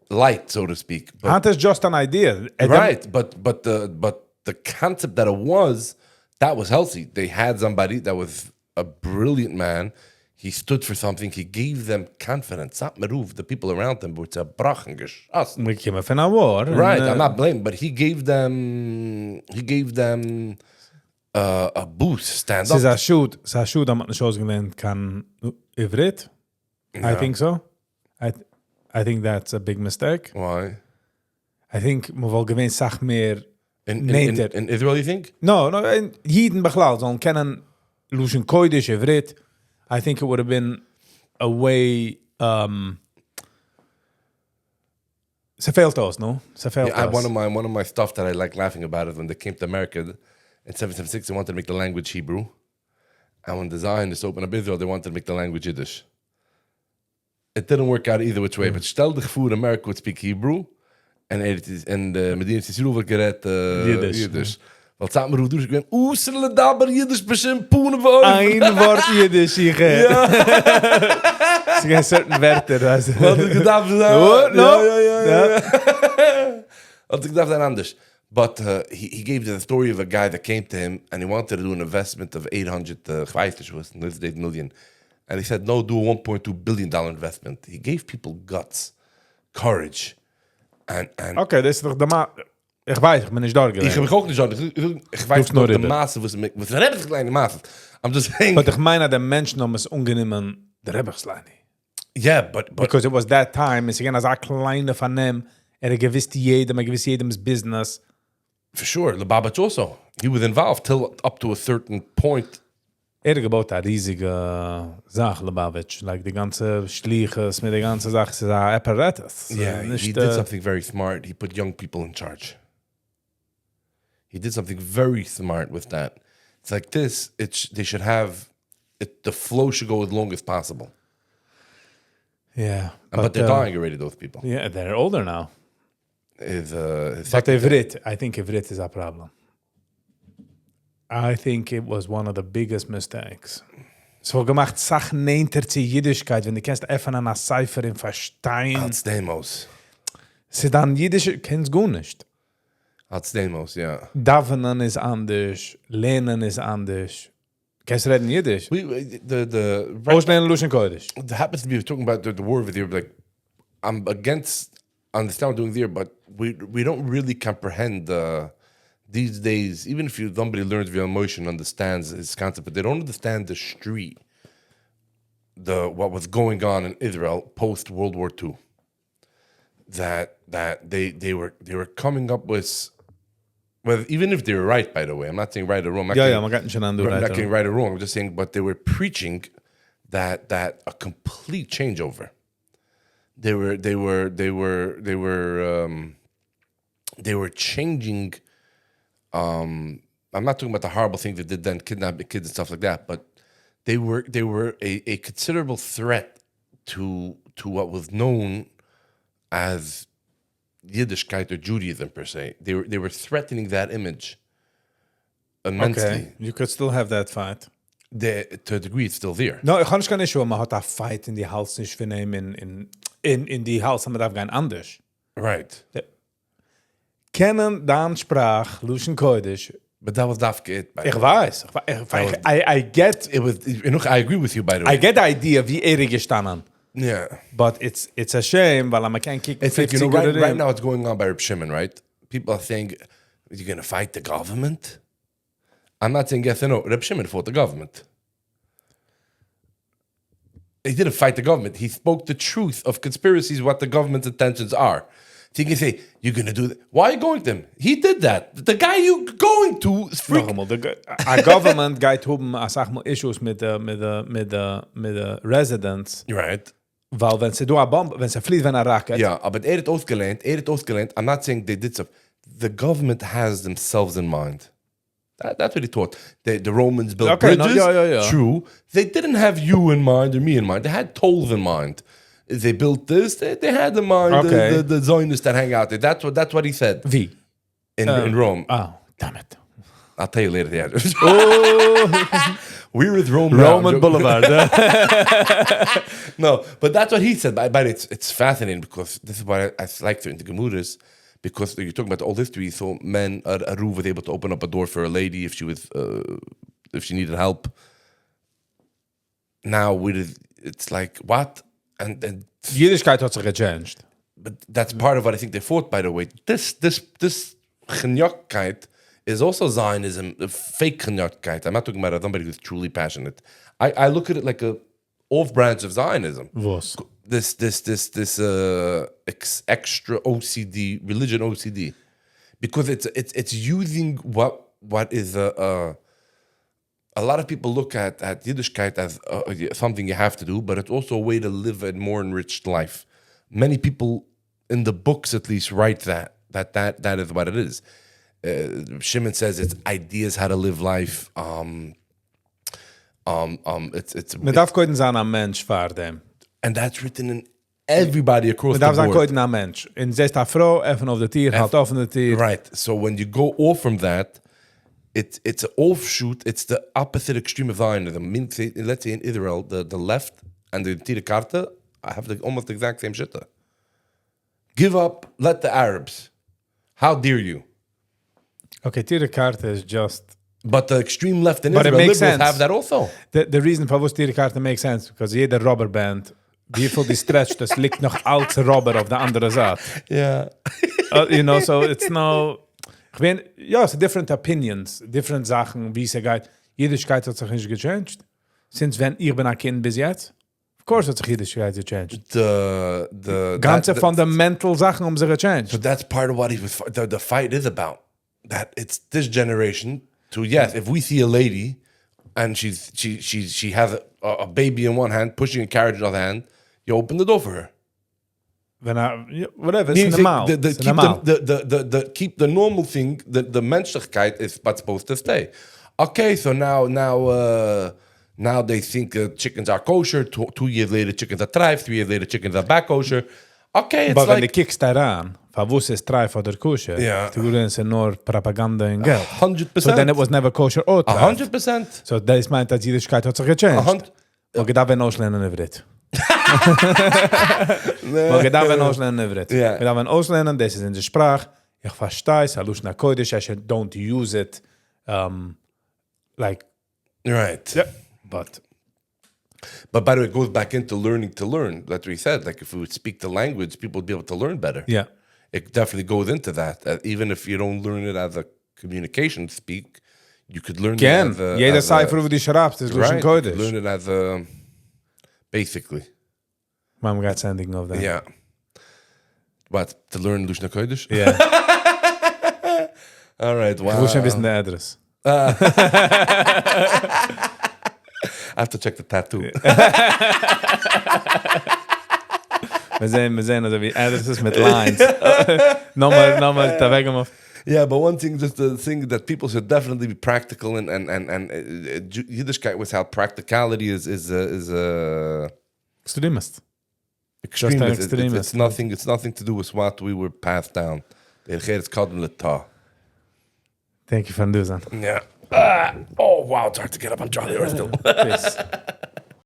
Speaker 2: light, so to speak.
Speaker 1: But is just an idea.
Speaker 2: Right, but the concept that it was, that was healthy. They had somebody that was a brilliant man. He stood for something. He gave them confidence. The people around him were brachen geschossen.
Speaker 1: We came from a war.
Speaker 2: Right, I'm not blaming, but he gave them a boost, stand up.
Speaker 1: Sa shoot am not shows gelernt kan Ivrit. I think so. I think that's a big mistake.
Speaker 2: Why?
Speaker 1: I think we wel gewinnt zag meer
Speaker 2: in Israel, you think?
Speaker 1: No, in Jiden beglaut, dan kennen Lucian Koidisch Ivrit. I think it would have been a way. Se fehlt oss, no? Se fehlt
Speaker 2: Yeah,
Speaker 1: oss.
Speaker 2: one of my stuff that I like laughing about is when they came to America in 1776, they wanted to make the language Hebrew, and when the Zionists opened up Israel, they wanted to make the language Yiddish. It didn't work out either which way, but stel dich vor, America would speak Hebrew, and Medina Yisrael would get Yiddish. Weil es hat mir durch gewesen, Usele daber Yiddish bestimmt Pune vor.
Speaker 1: Ein Wort Jiddisch, ich. Ja. Sie gehen certain Wörter, also.
Speaker 2: Wat ik gedacht
Speaker 1: Oh, no.
Speaker 2: Ja. Wat ik gedacht anders. But he gave the story of a guy that came to him and he wanted to do an investment of 800 million. And he said, no, do a $1.2 billion investment. He gave people guts, courage. And
Speaker 1: Okay, das ist doch der Ma... Ich weiß, ich bin nicht da gewesen.
Speaker 2: ich habe auch nicht gesagt, ich weiß noch, der Maße, was relativ kleine Maße. I'm just saying.
Speaker 1: Aber ich meine, der Mensch noch es ungenehmen der Rebbersleine.
Speaker 2: Yeah, but
Speaker 1: Because it was that time, es ging als ein kleiner von ihm, gewiss jedems business.
Speaker 2: for sure, Lubavitch also. He was involved till up to a certain point.
Speaker 1: Gebaut eine riesige Sache, Lubavitch. Like die ganze Schliches, mit der ganze Sache, es ist ein Apparatus.
Speaker 2: Yeah, he did something very smart. He put young people in charge. He did something very smart with that. It's like this. They should have it. The flow should go as long as possible.
Speaker 1: Yeah,
Speaker 2: But they're dying already. Those people.
Speaker 1: Yeah, they're older now.
Speaker 2: His
Speaker 1: But I think Ivrit is a problem. I think it was one of the biggest mistakes. So gemacht Sachen nehnter zu Jiddischkeit, wenn du kennst einfach an einer Cipher in Verstein.
Speaker 2: Als Demos.
Speaker 1: Sie dann Jiddisch, kennst gut nicht.
Speaker 2: Als Demos, yeah.
Speaker 1: Davenen ist anders, Lernen ist anders. Kennst du reden Jiddisch? Auslernen Luschen Kodesh.
Speaker 2: It happens to be talking about the war with you. Like, I'm against understand what doing there, but we don't really comprehend these days. Even if somebody learns via emotion, understands his concept, but they don't understand the street, what was going on in Israel post World War II. That they were coming up with. Well, even if they were right, by the way, I'm not saying right or wrong. I'm not saying right or wrong. I'm just saying, but they were preaching that a complete changeover. They were changing. I'm not talking about the horrible things they did then, kidnap the kids and stuff like that, but they were a considerable threat to what was known as Yiddishkeit or Judaism per se. They were threatening that image immensely.
Speaker 1: Okay, you could still have that fight.
Speaker 2: To a degree, it's still there.
Speaker 1: No, ich kann nicht schon, man hat a fight in die Hals nicht vernehmen, in die Hals, aber darf gehen anders.
Speaker 2: Right.
Speaker 1: Kennen dann Sprach, Luschen Kodesh.
Speaker 2: But that was Dafke.
Speaker 1: Ich weiß. I get...
Speaker 2: It was. I agree with you, by the way.
Speaker 1: I get the idea wie gestanden.
Speaker 2: Yeah.
Speaker 1: But it's a shame, weil man can't kick
Speaker 2: It's like, right now it's going on by Reb Shimon, right? People are saying, are you going to fight the government? I'm not saying yes or no. Reb Shimon fought the government. He didn't fight the government. He spoke the truth of conspiracies, what the government's intentions are. So you can say, you're going to do that. Why are you going to him? He did that. The guy you're going to is freak.
Speaker 1: A government geht haben, sag mal, issues mit the residents.
Speaker 2: Right.
Speaker 1: Weil wenn sie do a bomb, wenn sie flieht, wenn racket.
Speaker 2: Yeah, but het ausgelähnt. I'm not saying they did stuff. The government has themselves in mind. That's what he taught. The Romans built bridges.
Speaker 1: Yeah.
Speaker 2: True. They didn't have you in mind or me in mind. They had tolls in mind. They built this. They had in mind the Zionists that hang out there. That's what he said.
Speaker 1: Wie?
Speaker 2: In Rome.
Speaker 1: Oh, damn it.
Speaker 2: I'll tell you later. Yeah. We're with Rome now.
Speaker 1: Roman Boulevard.
Speaker 2: No, but that's what he said. But it's fascinating because this is why I like certain Gemudas, because you're talking about the old history. So men, a Ruv was able to open up a door for a lady if she needed help. Now it's like what and
Speaker 1: Jiddischkeit hat sich changed.
Speaker 2: But that's part of what I think they fought. By the way, this Genyokkeit is also Zionism, fake Genyokkeit. I'm not talking about somebody who's truly passionate. I look at it like a off branch of Zionism.
Speaker 1: Was?
Speaker 2: This extra OCD, religion OCD, because it's using what is a a lot of people look at Yiddishkeit as something you have to do, but it's also a way to live a more enriched life. Many people, in the books at least, write that is what it is. Shimon says it's ideas how to live life. It's
Speaker 1: Man darf koiden sein ein Mensch für dem.
Speaker 2: and that's written in everybody across
Speaker 1: Man
Speaker 2: the
Speaker 1: darf sein
Speaker 2: board.
Speaker 1: koiden ein Mensch. In zest eine Frau, öffnen auf der Tier, halt offen der Tier.
Speaker 2: Right. So when you go off from that, it's an offshoot. It's the opposite extreme of the iron. Let's say in Israel, the left and the Tire Karta have almost the exact same shit. Give up. Let the Arabs. How dare you?
Speaker 1: Okay, Tier Karte is just...
Speaker 2: But the extreme left and
Speaker 1: But it
Speaker 2: Israel
Speaker 1: makes
Speaker 2: liberals
Speaker 1: sense.
Speaker 2: have that also.
Speaker 1: The reason for was Tier Karte makes sense, because jeder Robberband, wie viel die stretcht, das liegt noch als Robber auf der andere Seite.
Speaker 2: Yeah.
Speaker 1: You know, so it's no... Ich bin, ja, es different opinions, different Sachen, wie es geht. Jüdischkeit hat sich nicht gechanged. Since wenn ich bin ein Kind bis jetzt. Of course hat sich Jüdischkeit gechanged.
Speaker 2: The
Speaker 1: Ganze fundamental Sachen sich gechanged.
Speaker 2: So that's part of what the fight is about. That it's this generation to, yes, if we see a lady and she has a baby in one hand, pushing a carriage in the other hand, you open the door for her.
Speaker 1: Whatever, it's normal.
Speaker 2: Keep the normal thing, the menschlichkeit is what's supposed to stay. Okay, so now they think chickens are kosher. 2 years later, chickens are treif. 3 years later, chickens are back kosher. Okay, it's
Speaker 1: but
Speaker 2: like...
Speaker 1: when the kicks daran, for what's is treif oder kosher, du willst nur Propaganda and Geld.
Speaker 2: 100%.
Speaker 1: So then it was never kosher or treif.
Speaker 2: 100%.
Speaker 1: So das meint, dass Jüdischkeit hat sich gechanged. Okay, da werden Ausländer über das. Okay, da werden Ausländer über das.
Speaker 2: Yeah.
Speaker 1: Da werden Ausländer, das ist in der Sprache. Ich verstehe es, Alush na Kodesh, I should don't use it. Like...
Speaker 2: Right.
Speaker 1: Yeah. But
Speaker 2: by the way, it goes back into learning to learn. Like we said, like if we would speak the language, people would be able to learn better.
Speaker 1: yeah.
Speaker 2: It definitely goes into that. Even if you don't learn it as a communication speak, you could learn it as a...
Speaker 1: Jeder Cipher über die schreibst, ist Lush na
Speaker 2: Right, you
Speaker 1: Kodesh.
Speaker 2: could learn it as a... Basically.
Speaker 1: Mom got sending of that.
Speaker 2: Yeah. What? To learn Lushna Kodesh?
Speaker 1: Yeah.
Speaker 2: All right,
Speaker 1: Ich
Speaker 2: wow.
Speaker 1: will schon wissen der Adress.
Speaker 2: I have to check the tattoo.
Speaker 1: Wir sehen also wie Addresses mit Lines. nochmal da weg auf.
Speaker 2: Yeah, but one thing, just the thing that people should definitely be practical and Yiddishkeit without practicality is
Speaker 1: Extremist.
Speaker 2: extremist.
Speaker 1: Just an extremist.
Speaker 2: It's nothing to do with what we were passed down.
Speaker 1: Thank you for doing that.
Speaker 2: Yeah. Oh wow, it's hard to get up on Charlie Earth still.
Speaker 1: Peace.